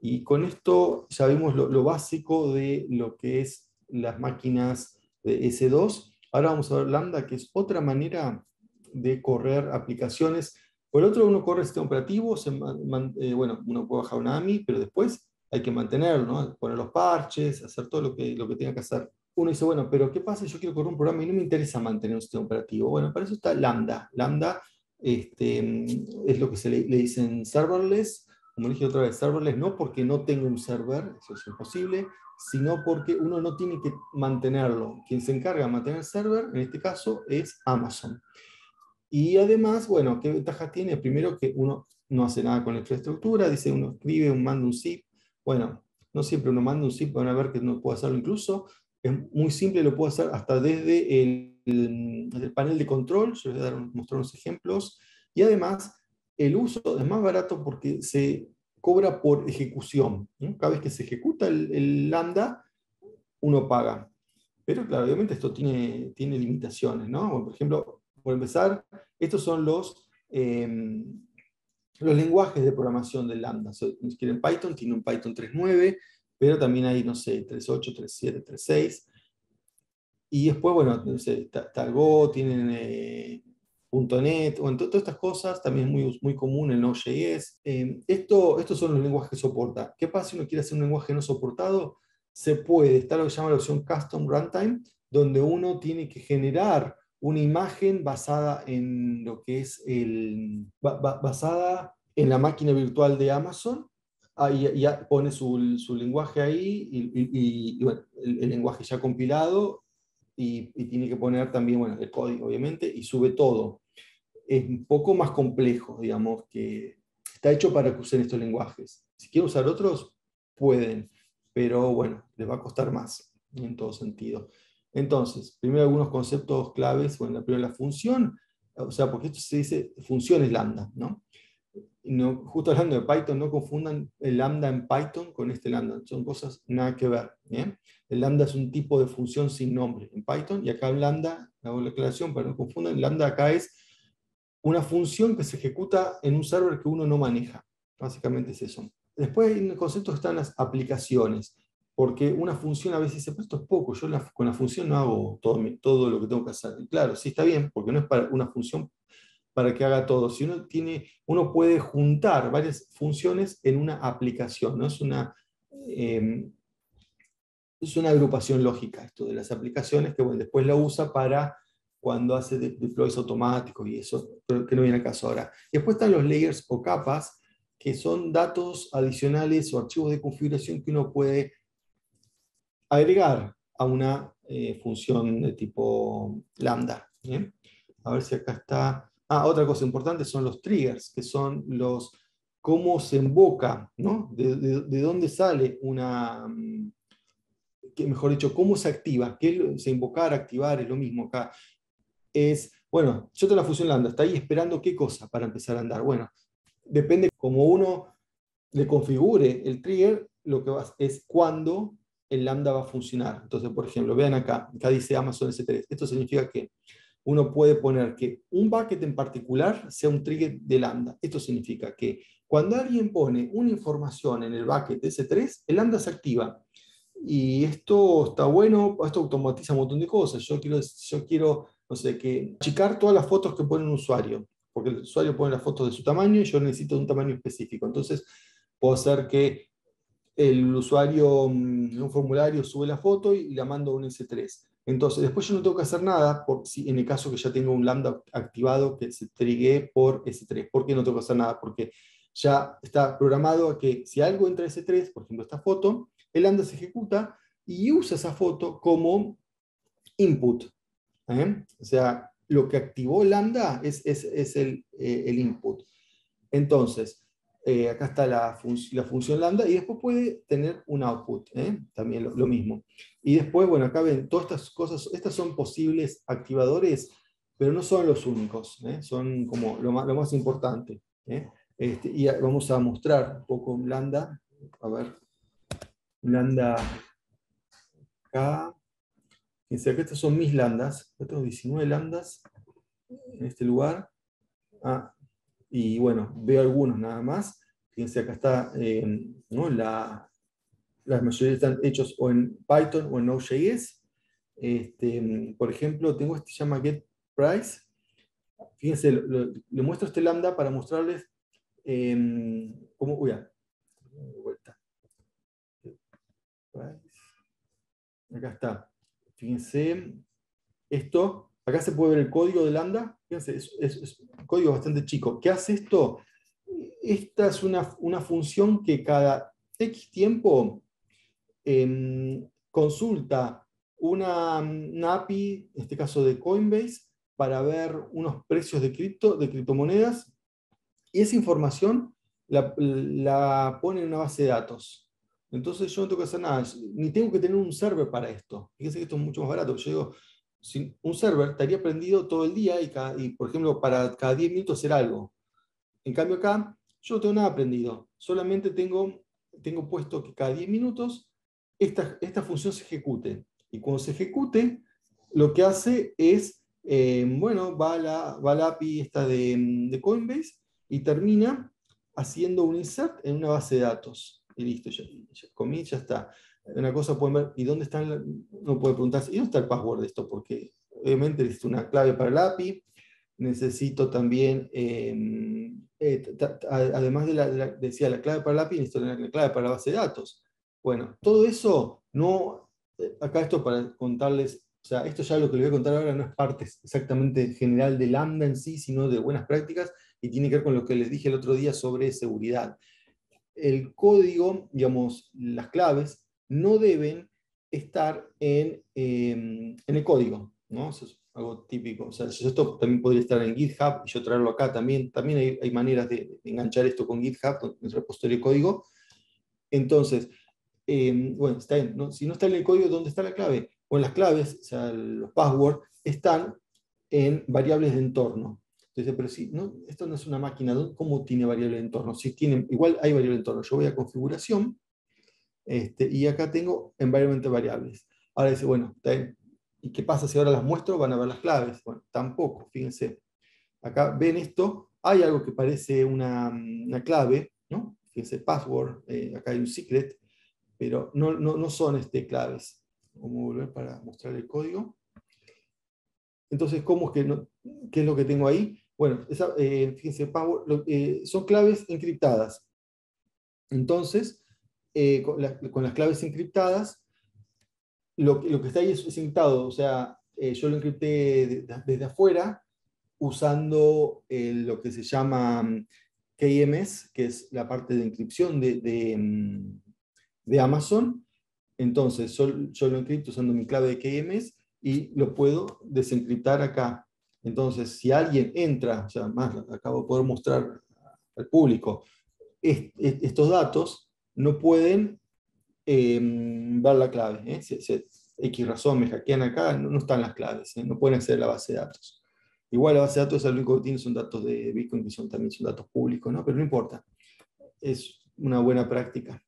Y con esto ya vimos lo básico de lo que es las máquinas de S2. Ahora vamos a ver Lambda, que es otra manera de correr aplicaciones. Por otro, uno corre el sistema operativo, bueno, uno puede bajar una AMI, pero después hay que mantenerlo, ¿no? Poner los parches, hacer todo lo que tenga que hacer. Uno dice, bueno, pero ¿qué pasa si yo quiero correr un programa y no me interesa mantener un sistema operativo? Bueno, para eso está Lambda. Lambda es lo que le dicen serverless. Como dije otra vez, serverless no porque no tenga un server, eso es imposible, sino porque uno no tiene que mantenerlo. Quien se encarga de mantener el server, en este caso, es Amazon. Y además, bueno, ¿qué ventaja tiene? Primero que uno no hace nada con la infraestructura, dice uno escribe, uno manda un zip. Bueno, no siempre uno manda un zip, van a ver que uno puede hacerlo incluso. Es muy simple, lo puedo hacer hasta desde el panel de control. Yo les voy a mostrar unos ejemplos. Y además, el uso es más barato porque se cobra por ejecución, ¿no? Cada vez que se ejecuta el lambda, uno paga. Pero claro, obviamente esto tiene limitaciones, ¿no? Bueno, por ejemplo, por empezar, estos son los lenguajes de programación del Lambda. Si quieren Python, tiene un Python 3.9, pero también hay, no sé, 3.8, 3.7, 3.6. Y después, bueno, no sé, está Go, tienen .NET, bueno, todas estas cosas, también es muy común el Node.js. Estos son los lenguajes que soporta. ¿Qué pasa si uno quiere hacer un lenguaje no soportado? Se puede, está lo que se llama la opción Custom Runtime, donde uno tiene que generar una imagen basada en lo que es basada en la máquina virtual de Amazon. Ahí ya pone su lenguaje ahí y bueno, el lenguaje ya compilado y tiene que poner también, bueno, el código, obviamente, y sube todo. Es un poco más complejo, digamos, que está hecho para que usen estos lenguajes. Si quieren usar otros, pueden, pero bueno, les va a costar más en todo sentido. Entonces, primero algunos conceptos claves. Bueno, la primera, la función, o sea, porque esto se dice funciones lambda, ¿no? No, justo hablando de Python, no confundan el lambda en Python con este lambda, son cosas nada que ver. ¿Bien? El lambda es un tipo de función sin nombre en Python, y acá el lambda, hago la aclaración para no confundan, el lambda acá es una función que se ejecuta en un server que uno no maneja. Básicamente es eso. Después en el concepto están las aplicaciones, porque una función a veces dice, pero esto es poco, yo con la función no hago todo lo que tengo que hacer. Y claro, sí está bien, porque no es para una función para que haga todo. Si uno puede juntar varias funciones en una aplicación, ¿no? Es una agrupación lógica esto de las aplicaciones que bueno, después la usa para cuando hace deploys automáticos y eso, pero que no viene al caso ahora. Y después están los layers o capas, que son datos adicionales o archivos de configuración que uno puede agregar a una función de tipo lambda. ¿Bien? A ver si acá está. Ah, otra cosa importante son los triggers, que son cómo se invoca, ¿no? De dónde sale mejor dicho, cómo se activa, se invocar, activar, es lo mismo acá. Bueno, yo tengo la función lambda, está ahí esperando qué cosa para empezar a andar. Bueno, depende cómo uno le configure el trigger, lo que es cuándo el lambda va a funcionar. Entonces, por ejemplo, vean acá dice Amazon S3. Esto significa que uno puede poner que un bucket en particular sea un trigger de lambda. Esto significa que cuando alguien pone una información en el bucket S3, el lambda se activa. Y esto está bueno, esto automatiza un montón de cosas. Yo quiero, no sé, achicar todas las fotos que pone un usuario, porque el usuario pone las fotos de su tamaño y yo necesito un tamaño específico. Entonces, puedo hacer que el usuario en un formulario sube la foto y la mando a un S3. Entonces, después yo no tengo que hacer nada en el caso que ya tengo un lambda activado que se trigue por S3. ¿Por qué no tengo que hacer nada? Porque ya está programado a que si algo entra a S3, por ejemplo esta foto, el lambda se ejecuta y usa esa foto como input. O sea, lo que activó lambda es el input. Entonces, acá está la función lambda y después puede tener un output, también lo mismo. Y después, bueno, acá ven, todas estas cosas, estas son posibles activadores, pero no son los únicos, son como lo más importante. Y vamos a mostrar un poco un lambda, a ver, un lambda acá. Fíjense, acá estas son mis lambdas, yo tengo 19 lambdas en este lugar. Ah, y bueno, veo algunos nada más. Fíjense, acá está, ¿no? La mayoría están hechos o en Python o en Node.js. Por ejemplo, tengo este que se llama getPrice. Fíjense, le muestro este lambda para mostrarles cómo. Uy, de vuelta. Acá está. Fíjense, esto acá se puede ver el código de Lambda. Fíjense, es un código bastante chico. ¿Qué hace esto? Esta es una función que cada X tiempo consulta una API, en este caso de Coinbase, para ver unos precios de criptomonedas, y esa información la pone en una base de datos. Entonces yo no tengo que hacer nada, ni tengo que tener un server para esto. Fíjense que esto es mucho más barato. Yo digo, un server estaría prendido todo el día y, por ejemplo, para cada 10 minutos hacer algo. En cambio acá, yo no tengo nada prendido. Solamente tengo puesto que cada 10 minutos esta función se ejecute. Y cuando se ejecute, lo que hace es, bueno, va a la API esta de Coinbase y termina haciendo un insert en una base de datos. Y listo, ya comí, ya está. Una cosa pueden ver, ¿y dónde están? Uno puede preguntarse, ¿y dónde está el password de esto? Porque obviamente necesito una clave para la API, necesito también, además decía la clave para la API, necesito la clave para la base de datos. Bueno, todo eso no, acá esto para contarles, o sea, esto ya lo que les voy a contar ahora no es parte exactamente general de Lambda en sí, sino de buenas prácticas, y tiene que ver con lo que les dije el otro día sobre seguridad. El código, digamos, las claves, no deben estar en el código, ¿no? Eso es algo típico. O sea, esto también podría estar en GitHub y yo traerlo acá también. También hay maneras de enganchar esto con GitHub, en el repositorio de código. Entonces, bueno, está bien, ¿no? Si no está en el código, ¿dónde está la clave? Bueno, las claves, o sea, los passwords, están en variables de entorno. Entonces, pero si no, esto no es una máquina, ¿cómo tiene variable de entorno? Si tiene, igual hay variable de entorno. Yo voy a configuración y acá tengo environment variables. Ahora dice, bueno, está bien. ¿Y qué pasa si ahora las muestro? Van a ver las claves. Bueno, tampoco, fíjense. Acá ven esto, hay algo que parece una clave, ¿no? Fíjense, password, acá hay un secret, pero no son claves. Vamos a volver para mostrar el código. Entonces, ¿cómo es que qué es lo que tengo ahí? Bueno, fíjense, son claves encriptadas. Entonces, con las claves encriptadas, lo que está ahí es encriptado. O sea, yo lo encripté desde afuera usando lo que se llama KMS, que es la parte de encripción de Amazon. Entonces, yo lo encripto usando mi clave de KMS y lo puedo desencriptar acá. Entonces, si alguien entra, o sea, más acabo de poder mostrar al público, estos datos no pueden ver la clave. Si X razón me hackean acá, no están las claves, no pueden acceder a la base de datos. Igual la base de datos, lo único que tiene son datos de Bitcoin, que también son datos públicos, ¿no? Pero no importa, es una buena práctica.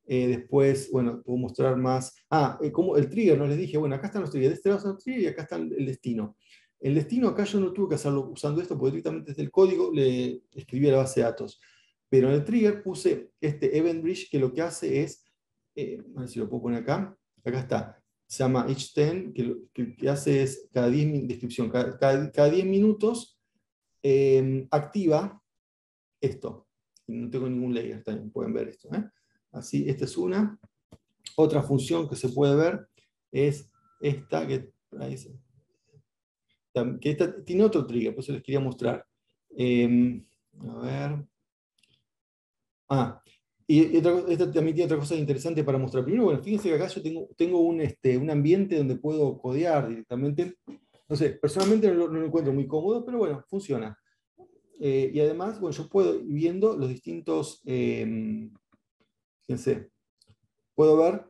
Después, bueno, puedo mostrar más. Como el trigger, no les dije, bueno, acá están los triggers, de este lado están los triggers y acá está el destino. El destino acá yo no tuve que hacerlo usando esto, porque directamente desde el código le escribí a la base de datos. Pero en el trigger puse este event bridge que lo que hace es, a ver si lo puedo poner acá, acá está, se llama h10, que hace es cada 10 descripción, cada 10 minutos activa esto. No tengo ningún layer, también pueden ver esto. Así, esta es una. Otra función que se puede ver es esta, que esta tiene otro trigger, por eso les quería mostrar. A ver. Y esta también tiene otra cosa interesante para mostrar. Primero, bueno, fíjense que acá yo tengo un ambiente donde puedo codear directamente. No sé, personalmente no lo encuentro muy cómodo, pero bueno, funciona. Y además, bueno, yo puedo ir viendo los distintos, fíjense, puedo ver,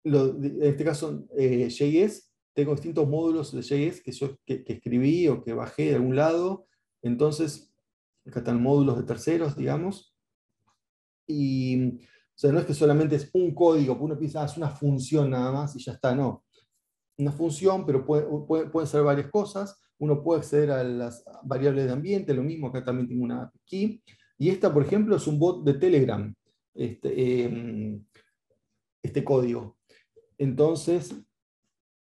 en este caso, JS, tengo distintos módulos de JS que escribí o que bajé de algún lado. Entonces, acá están módulos de terceros, digamos. Y, o sea, no es que solamente es un código, uno piensa, es una función nada más y ya está, no. Una función, pero pueden ser varias cosas. Uno puede acceder a las variables de ambiente, lo mismo, acá también tengo una key. Y esta, por ejemplo, es un bot de Telegram, este código. Entonces,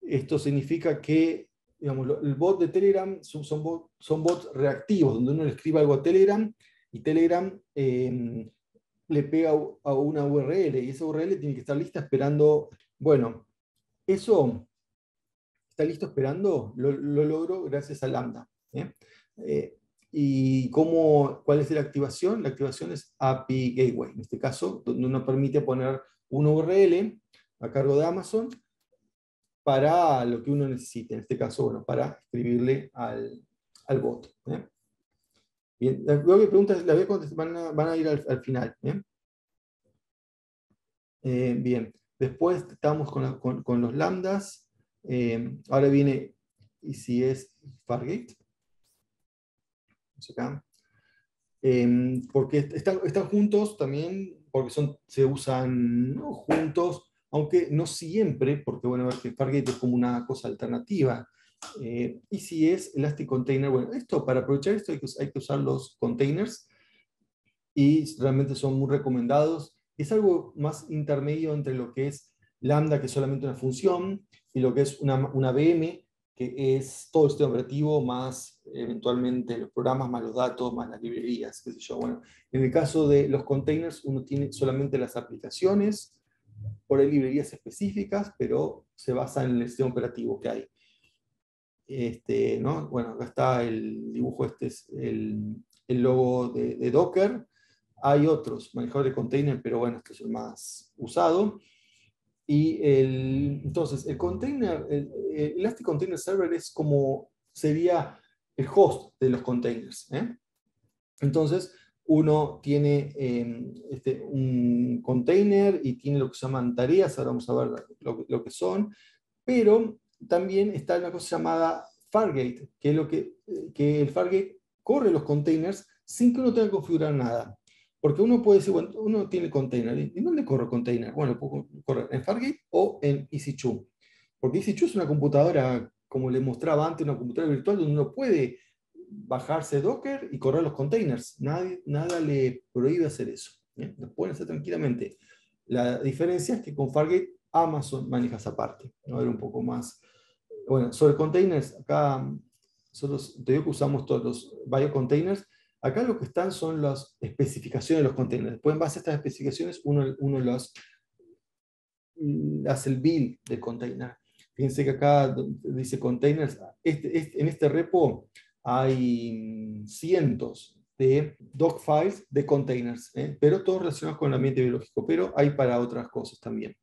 esto significa que, digamos, el bot de Telegram son bots reactivos, donde uno le escribe algo a Telegram y Telegram le pega a una URL y esa URL tiene que estar lista esperando. Bueno, eso está listo esperando, lo logro gracias a Lambda. ¿Y cuál es la activación? La activación es API Gateway, en este caso, donde uno permite poner una URL a cargo de Amazon para lo que uno necesite, en este caso, bueno, para escribirle al bot. Bien, luego que preguntas, la voy a contestar, van a ir al final. Bien, después estamos con los lambdas. Ahora viene, y si es Fargate. Acá. Porque están juntos también, porque se usan, ¿no?, juntos, aunque no siempre, porque bueno, Fargate es como una cosa alternativa. Y si es Elastic Container, bueno, para aprovechar esto hay que usar los containers, y realmente son muy recomendados. Es algo más intermedio entre lo que es Lambda, que es solamente una función, y lo que es una VM, que es todo el sistema operativo, más eventualmente los programas, más los datos, más las librerías, qué sé yo. Bueno, en el caso de los containers, uno tiene solamente las aplicaciones, por ahí librerías específicas, pero se basan en el sistema operativo que hay. ¿No? Bueno, acá está el dibujo, este es el logo de Docker. Hay otros manejadores de container, pero bueno, este es el más usado. Y entonces, el container, el Elastic Container Server sería el host de los containers. Entonces, uno tiene un container y tiene lo que se llaman tareas, ahora vamos a ver lo que son, pero también está una cosa llamada Fargate, que es que el Fargate corre los containers sin que uno tenga que configurar nada. Porque uno puede decir, bueno, uno tiene container. ¿Y dónde corre el container? Bueno, puedo correr en Fargate o en EC2. Porque EC2 es una computadora, como le mostraba antes, una computadora virtual donde uno puede bajarse Docker y correr los containers. Nada le prohíbe hacer eso. Lo pueden hacer tranquilamente. La diferencia es que con Fargate Amazon maneja esa parte. A ver un poco más. Bueno, sobre containers, acá nosotros te digo que usamos todos los biocontainers. Acá lo que están son las especificaciones de los containers. Después, en base a estas especificaciones, uno hace el build del container. Fíjense que acá dice containers. En este repo hay cientos de doc files de containers, pero todos relacionados con el ambiente biológico, pero hay para otras cosas también.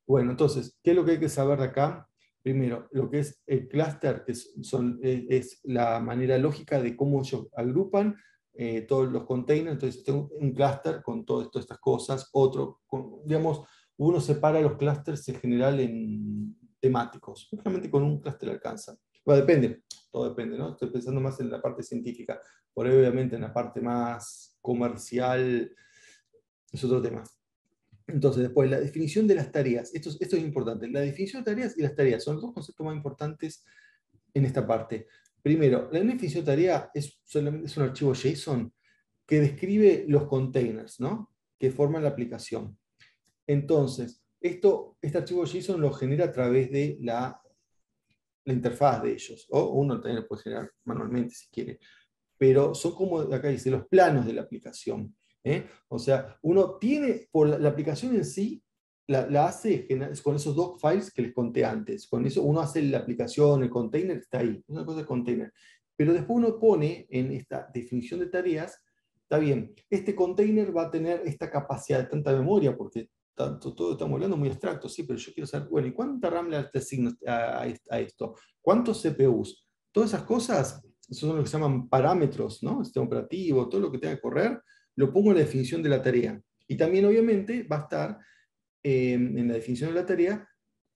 Bueno, entonces, ¿qué es lo que hay que saber de acá? Primero, lo que es el clúster, que es la manera lógica de cómo ellos agrupan todos los containers. Entonces, tengo un clúster con todas estas cosas. Digamos, uno separa los clústeres en general en temáticos. Únicamente con un clúster alcanza. Bueno, depende, todo depende, ¿no? Estoy pensando más en la parte científica. Por ahí, obviamente, en la parte más comercial es otro tema. Entonces, después, la definición de las tareas. Esto es importante. La definición de tareas y las tareas son los dos conceptos más importantes en esta parte. Primero, la definición de tarea solamente es un archivo JSON que describe los containers, ¿no?, que forman la aplicación. Entonces, este archivo JSON lo genera a través de la interfaz de ellos. O uno también lo puede generar manualmente si quiere. Pero son como, acá dice, los planos de la aplicación. O sea, uno tiene, por la aplicación en sí, la hace con esos doc files que les conté antes. Con eso uno hace la aplicación, el container está ahí. Es una cosa de container. Pero después uno pone en esta definición de tareas, está bien, este container va a tener esta capacidad de tanta memoria, porque todo estamos hablando muy abstracto, sí, pero yo quiero saber, bueno, ¿y cuánta RAM le asigno a esto? ¿Cuántos CPUs? Todas esas cosas, esos son lo que se llaman parámetros, ¿no? Sistema operativo, todo lo que tenga que correr, lo pongo en la definición de la tarea. Y también, obviamente, va a estar en la definición de la tarea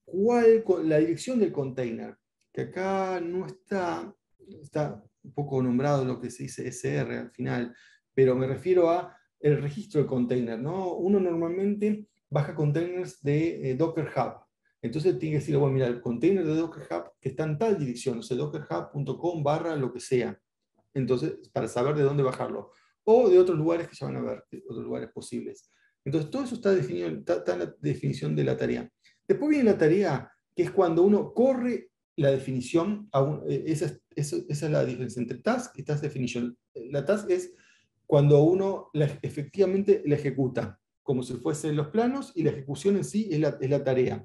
la dirección del container, que acá no está un poco nombrado lo que se dice SR al final, pero me refiero a el registro del container, ¿no? Uno normalmente baja containers de Docker Hub. Entonces tiene que decir, bueno, mira, el container de Docker Hub que está en tal dirección, o sea, dockerhub.com/ lo que sea. Entonces, para saber de dónde bajarlo. O de otros lugares que ya van a ver, de otros lugares posibles. Entonces, todo eso está definido, está en la definición de la tarea. Después viene la tarea, que es cuando uno corre la definición. Esa es la diferencia entre task y task definition. La task es cuando uno efectivamente la ejecuta, como si fuesen los planos, y la ejecución en sí es la tarea.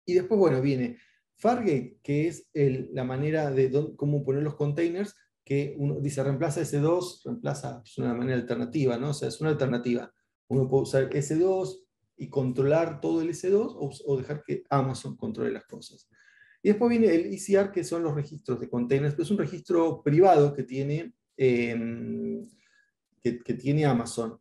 Y después, bueno, viene Fargate, que es la manera de cómo poner los containers, que uno dice reemplaza S2, reemplaza, es una manera alternativa, ¿no? O sea, es una alternativa. Uno puede usar S2 y controlar todo el S2 o dejar que Amazon controle las cosas. Y después viene el ECR, que son los registros de containers, que es un registro privado que tiene, que tiene Amazon.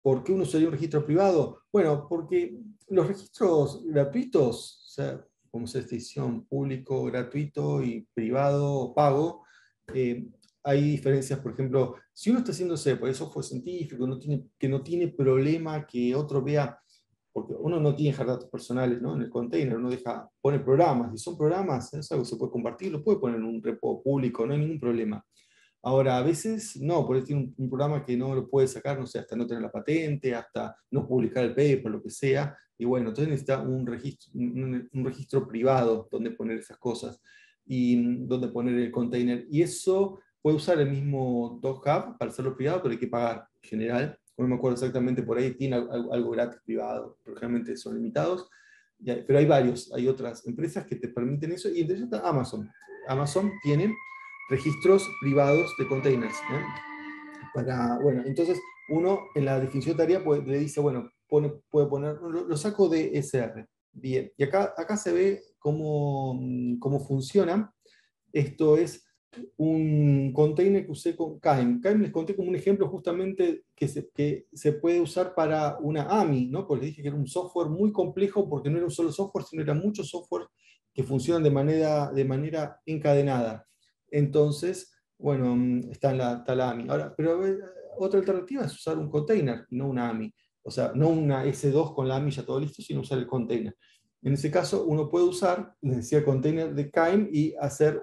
¿Por qué uno usaría un registro privado? Bueno, porque los registros gratuitos, o sea, como se decisión público, gratuito y privado o pago, hay diferencias, por ejemplo, si uno está haciendo por software científico, que no tiene problema que otro vea, porque uno no tiene dejar datos personales, ¿no? En el container, uno pone programas, y son programas, es algo que se puede compartir, lo puede poner en un repo público, no hay ningún problema. Ahora, a veces no, por eso tiene un programa que no lo puede sacar, no sé, hasta no tener la patente, hasta no publicar el paper, lo que sea, y bueno, entonces necesita un registro privado donde poner esas cosas y donde poner el container. Y eso puede usar el mismo Docker para hacerlo privado, pero hay que pagar en general. No me acuerdo exactamente, por ahí tiene algo gratis privado, pero generalmente son limitados. Pero hay hay otras empresas que te permiten eso, y entre ellas está Amazon. Amazon tiene registros privados de containers. Bueno, entonces uno en la definición de tarea le dice, bueno, puede poner, lo saco de SR. Bien, y acá se ve cómo funciona. Esto es un container que usé con KIME. KIME les conté como un ejemplo justamente que se puede usar para una AMI, ¿no? Porque les dije que era un software muy complejo porque no era un solo software, sino eran muchos software que funcionan de manera encadenada. Entonces, bueno, está la AMI. Ahora, pero otra alternativa es usar un container, no una AMI. O sea, no una S2 con la AMI ya todo listo, sino usar el container. En ese caso, uno puede usar, les decía, el container de KIME y hacer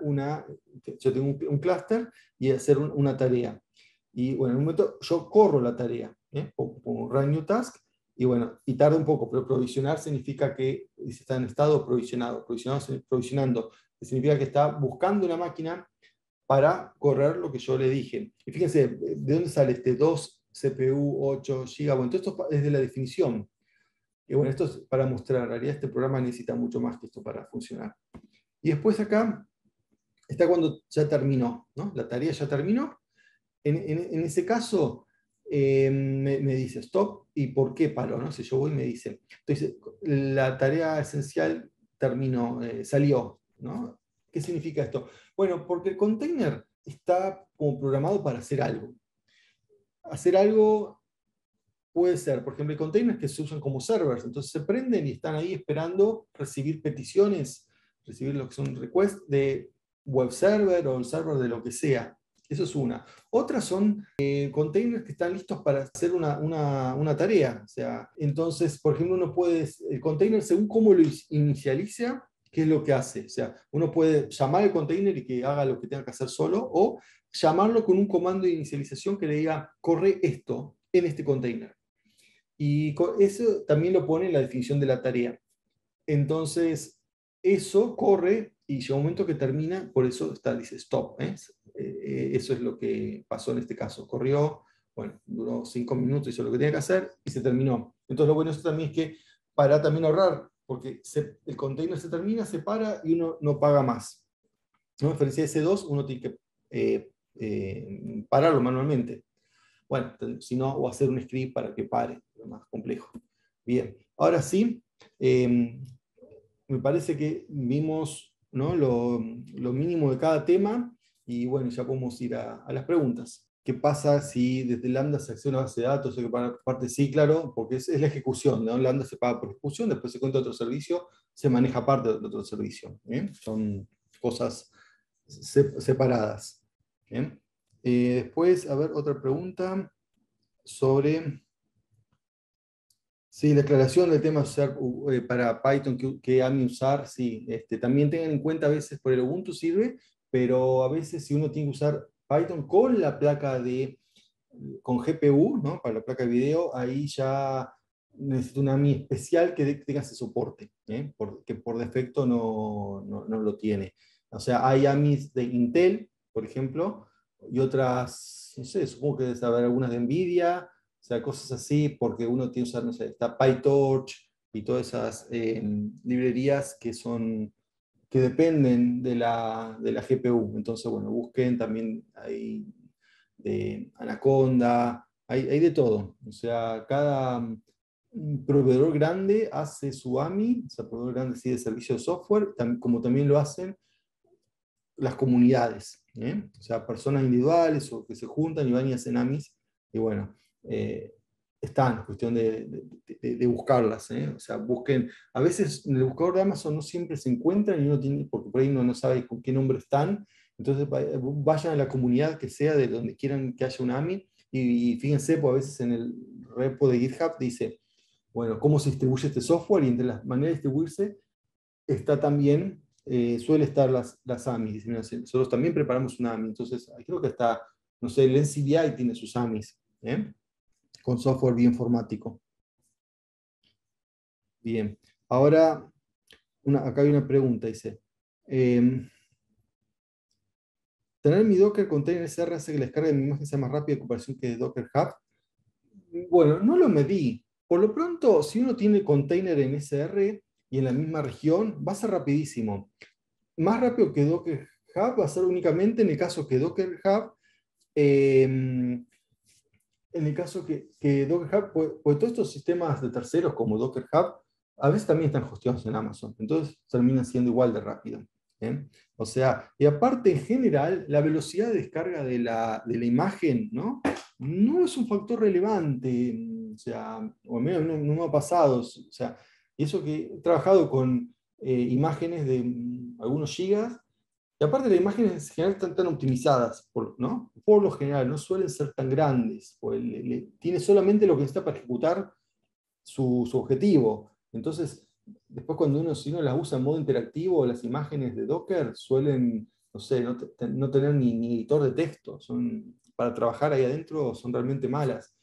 yo tengo un clúster y hacer una tarea. Y bueno, en un momento yo corro la tarea, pongo run new task, y bueno, y tarda un poco, pero provisionar significa que está en estado provisionado, provisionando, que significa que está buscando una máquina para correr lo que yo le dije. Y fíjense, ¿de dónde sale este 2 CPU, 8 GB? Bueno, todo esto es de la definición. Y bueno, esto es para mostrar, en realidad este programa necesita mucho más que esto para funcionar. Y después acá está cuando ya terminó, ¿no? La tarea ya terminó. En ese caso, me dice stop y por qué paró, ¿no? Si yo voy, me dice. Entonces, la tarea esencial terminó, salió, ¿no? ¿Qué significa esto? Bueno, porque el container está como programado para hacer algo. Hacer algo puede ser, por ejemplo, hay containers que se usan como servers, entonces se prenden y están ahí esperando recibir peticiones, recibir lo que son requests de web server o el server de lo que sea. Eso es una. Otras son containers que están listos para hacer una tarea. O sea, entonces, por ejemplo, el container, según cómo lo inicializa, ¿qué es lo que hace? O sea, uno puede llamar al container y que haga lo que tenga que hacer solo, o llamarlo con un comando de inicialización que le diga, corre esto en este container. Y eso también lo pone en la definición de la tarea. Entonces, eso corre y llega un momento que termina, por eso dice stop. Eso es lo que pasó en este caso. Corrió, bueno, duró 5 minutos, hizo lo que tenía que hacer y se terminó. Entonces, lo bueno de eso también es que para también ahorrar, porque el container se termina, se para y uno no paga más. ¿No? A diferencia de S2, uno tiene que pararlo manualmente. Bueno, si no, o hacer un script para que pare, lo más complejo. Bien, ahora sí, me parece que vimos, ¿no? lo mínimo de cada tema y bueno, ya podemos ir a las preguntas. ¿Qué pasa si desde Lambda se acciona a base de datos? O que para parte sí, claro, porque es la ejecución, ¿no? Lambda se paga por ejecución, después se cuenta otro servicio, se maneja parte de otro servicio. Son cosas separadas. ¿Bien? Después, a ver, otra pregunta sobre sí, la aclaración del tema de usar para Python, que AMI usar, sí. También tengan en cuenta a veces por el Ubuntu sirve, pero a veces si uno tiene que usar Python con la placa con GPU, ¿no? Para la placa de video, ahí ya necesita una AMI especial que tenga ese soporte, que por defecto no lo tiene. O sea, hay AMIs de Intel, por ejemplo, y otras, no sé, supongo que debe haber algunas de NVIDIA, o sea, cosas así, porque uno tiene que usar, no sé, está PyTorch y todas esas librerías que son que dependen de la GPU. Entonces, bueno, busquen también hay de Anaconda, hay de todo. O sea, cada proveedor grande hace su AMI, o sea, proveedor grande sí de servicio de software, como también lo hacen las comunidades, ¿eh? O sea, personas individuales o que se juntan y van y hacen AMIs, y bueno, están, es cuestión de buscarlas, ¿eh? O sea, busquen, a veces en el buscador de Amazon no siempre se encuentran y uno tiene, porque por ahí uno no sabe con qué nombre están, entonces vayan a la comunidad que sea de donde quieran que haya un AMI, y fíjense, pues a veces en el repo de GitHub dice, bueno, cómo se distribuye este software, y entre las maneras de distribuirse está también, suele estar las AMIs. Dicen así. Nosotros también preparamos una AMI, entonces creo que hasta, no sé, el NCBI tiene sus AMIs, ¿eh? Con software bioinformático. Bien, ahora acá hay una pregunta, dice, ¿tener mi Docker Container SR hace que la descarga de mi imagen sea más rápida en comparación que de Docker Hub? Bueno, no lo medí. Por lo pronto, si uno tiene container en SR y en la misma región, va a ser rapidísimo. Más rápido que Docker Hub va a ser únicamente en el caso que Docker Hub, en el caso que Docker Hub, pues todos estos sistemas de terceros como Docker Hub, a veces también están hosteados en Amazon, entonces terminan siendo igual de rápido, ¿eh? O sea, y aparte en general, la velocidad de descarga de la imagen, ¿no? No es un factor relevante, o sea, o al menos no me ha pasado, o sea, y eso que he trabajado con imágenes de algunos gigas, y aparte las imágenes en general están tan optimizadas, ¿no? Por lo general, no suelen ser tan grandes, pues tiene solamente lo que necesita para ejecutar su objetivo. Entonces, después cuando si uno las usa en modo interactivo, las imágenes de Docker suelen, no sé, no tener ni editor de texto. Para trabajar ahí adentro son realmente malas,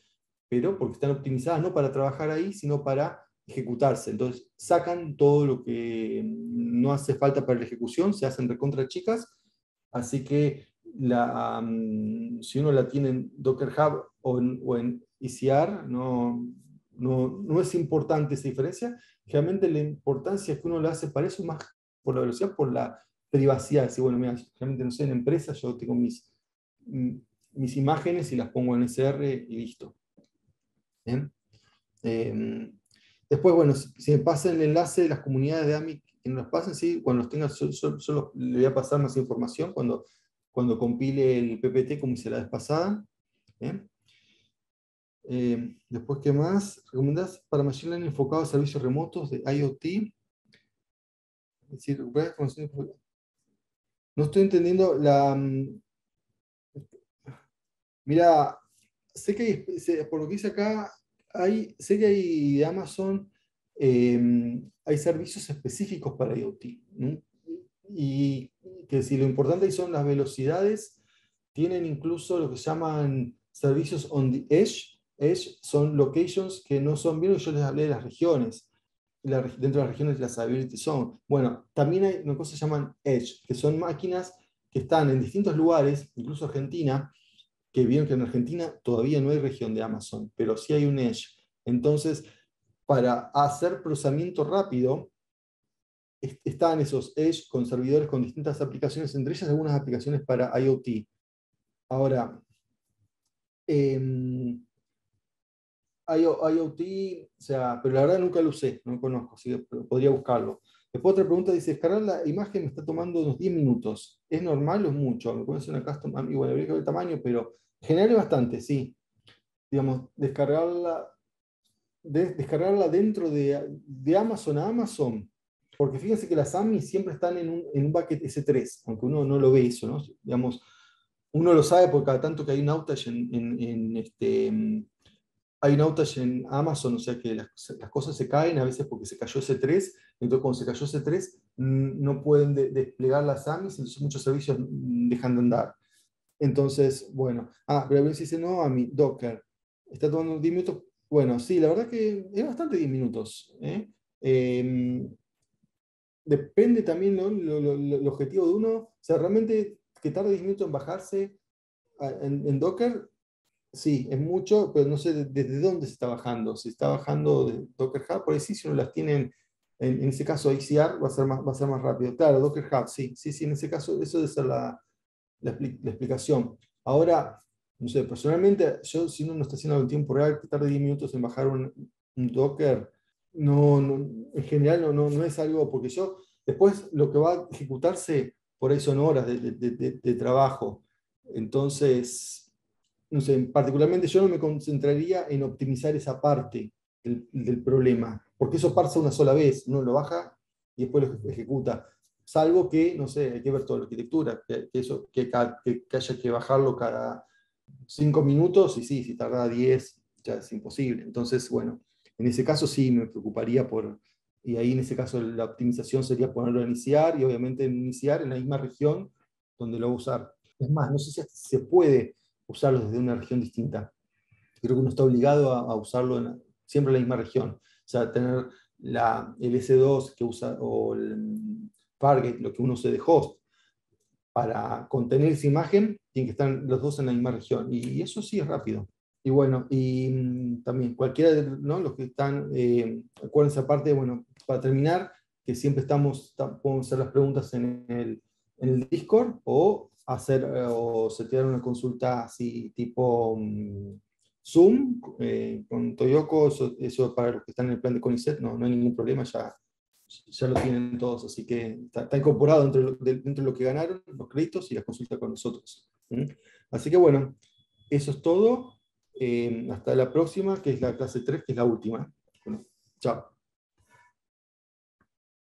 pero porque están optimizadas no para trabajar ahí, sino para ejecutarse. Entonces, sacan todo lo que no hace falta para la ejecución, se hacen recontra chicas, así que si uno la tiene en Docker Hub o en ECR, no es importante esa diferencia. Realmente la importancia es que uno lo hace para eso, más por la velocidad, por la privacidad. Si, bueno, mira, realmente no sé, en empresa yo tengo mis imágenes y las pongo en SR y listo. ¿Bien? Después, bueno, si me pasan el enlace de las comunidades de AMI, que nos pasen, sí, cuando los tenga, yo le voy a pasar más información cuando compile el PPT, como hice la vez pasada. ¿Bien? Después, ¿qué más? ¿Recomendás para Machine Learning enfocado a servicios remotos de IoT? Es decir, no estoy entendiendo mira, sé que por lo que dice acá, sé que hay de Amazon, hay servicios específicos para IoT, ¿no? Y que si lo importante ahí son las velocidades, tienen incluso lo que se llaman servicios on the edge. Edge son locations que no son bien, yo les hablé de las regiones. Dentro de las regiones de las Ability Zone. Bueno, también hay una cosa que se llaman Edge, que son máquinas que están en distintos lugares, incluso Argentina, que vieron que en Argentina todavía no hay región de Amazon, pero sí hay un Edge. Entonces, para hacer procesamiento rápido, están esos Edge con servidores con distintas aplicaciones, entre ellas algunas aplicaciones para IoT. Ahora, IoT, o sea, pero la verdad nunca lo usé, no lo conozco, así que podría buscarlo. Después otra pregunta dice, descargar la imagen me está tomando unos 10 minutos. ¿Es normal o es mucho? Me puede hacer una custom, y bueno, habría que ver el tamaño, pero en general es bastante, sí. Digamos, descargarla dentro de Amazon a Amazon, porque fíjense que las AMI siempre están en un bucket S3, aunque uno no lo ve eso, ¿no? Digamos, uno lo sabe porque cada tanto que hay un outage hay un outage en Amazon, o sea que las cosas se caen a veces porque se cayó S3, entonces cuando se cayó S3 no pueden desplegar las AMIs, entonces muchos servicios dejan de andar. Entonces, bueno, pero a veces dice, no, a mi Docker, está tomando 10 minutos. Bueno, sí, la verdad que es bastante 10 minutos, ¿eh? Depende también, ¿no? El objetivo de uno, o sea, realmente que tarde 10 minutos en bajarse en Docker, sí, es mucho, pero no sé desde dónde se está bajando. Si está bajando de Docker Hub, por ahí sí, si uno las tiene En ese caso, ICR va a ser más rápido. Claro, Docker Hub, sí, sí, sí, en ese caso, eso debe ser la explicación. Ahora, no sé, personalmente, yo si uno no está haciendo en tiempo real, que tarde 10 minutos en bajar un Docker, en general no es algo, porque yo, después lo que va a ejecutarse por ahí son horas de trabajo. Entonces, no sé, particularmente yo no me concentraría en optimizar esa parte del problema, porque eso pasa una sola vez, uno lo baja y después lo ejecuta. Salvo que, no sé, hay que ver toda la arquitectura, que haya que bajarlo cada 5 minutos, y sí, si tarda 10 ya es imposible. Entonces, bueno, en ese caso sí me preocuparía y ahí en ese caso la optimización sería ponerlo a iniciar, y obviamente en iniciar en la misma región donde lo va a usar. Es más, no sé si se puede usarlo desde una región distinta. Creo que uno está obligado a usarlo siempre en la misma región. O sea, tener el S2 que usa, o el Fargate, lo que uno usa de host, para contener esa imagen, tienen que estar los dos en la misma región. Y eso sí es rápido. Y bueno, y también cualquiera de, ¿no?, los que están, acuérdense aparte, bueno, para terminar, que siempre podemos hacer las preguntas en el Discord, o o setear una consulta así tipo Zoom, con Toyoko. Eso para los que están en el plan de CONICET no hay ningún problema, ya lo tienen todos, así que está incorporado dentro de lo que ganaron, los créditos y las consultas con nosotros. ¿Mm? Así que bueno, eso es todo. Hasta la próxima, que es la clase 3, que es la última. Bueno, chao.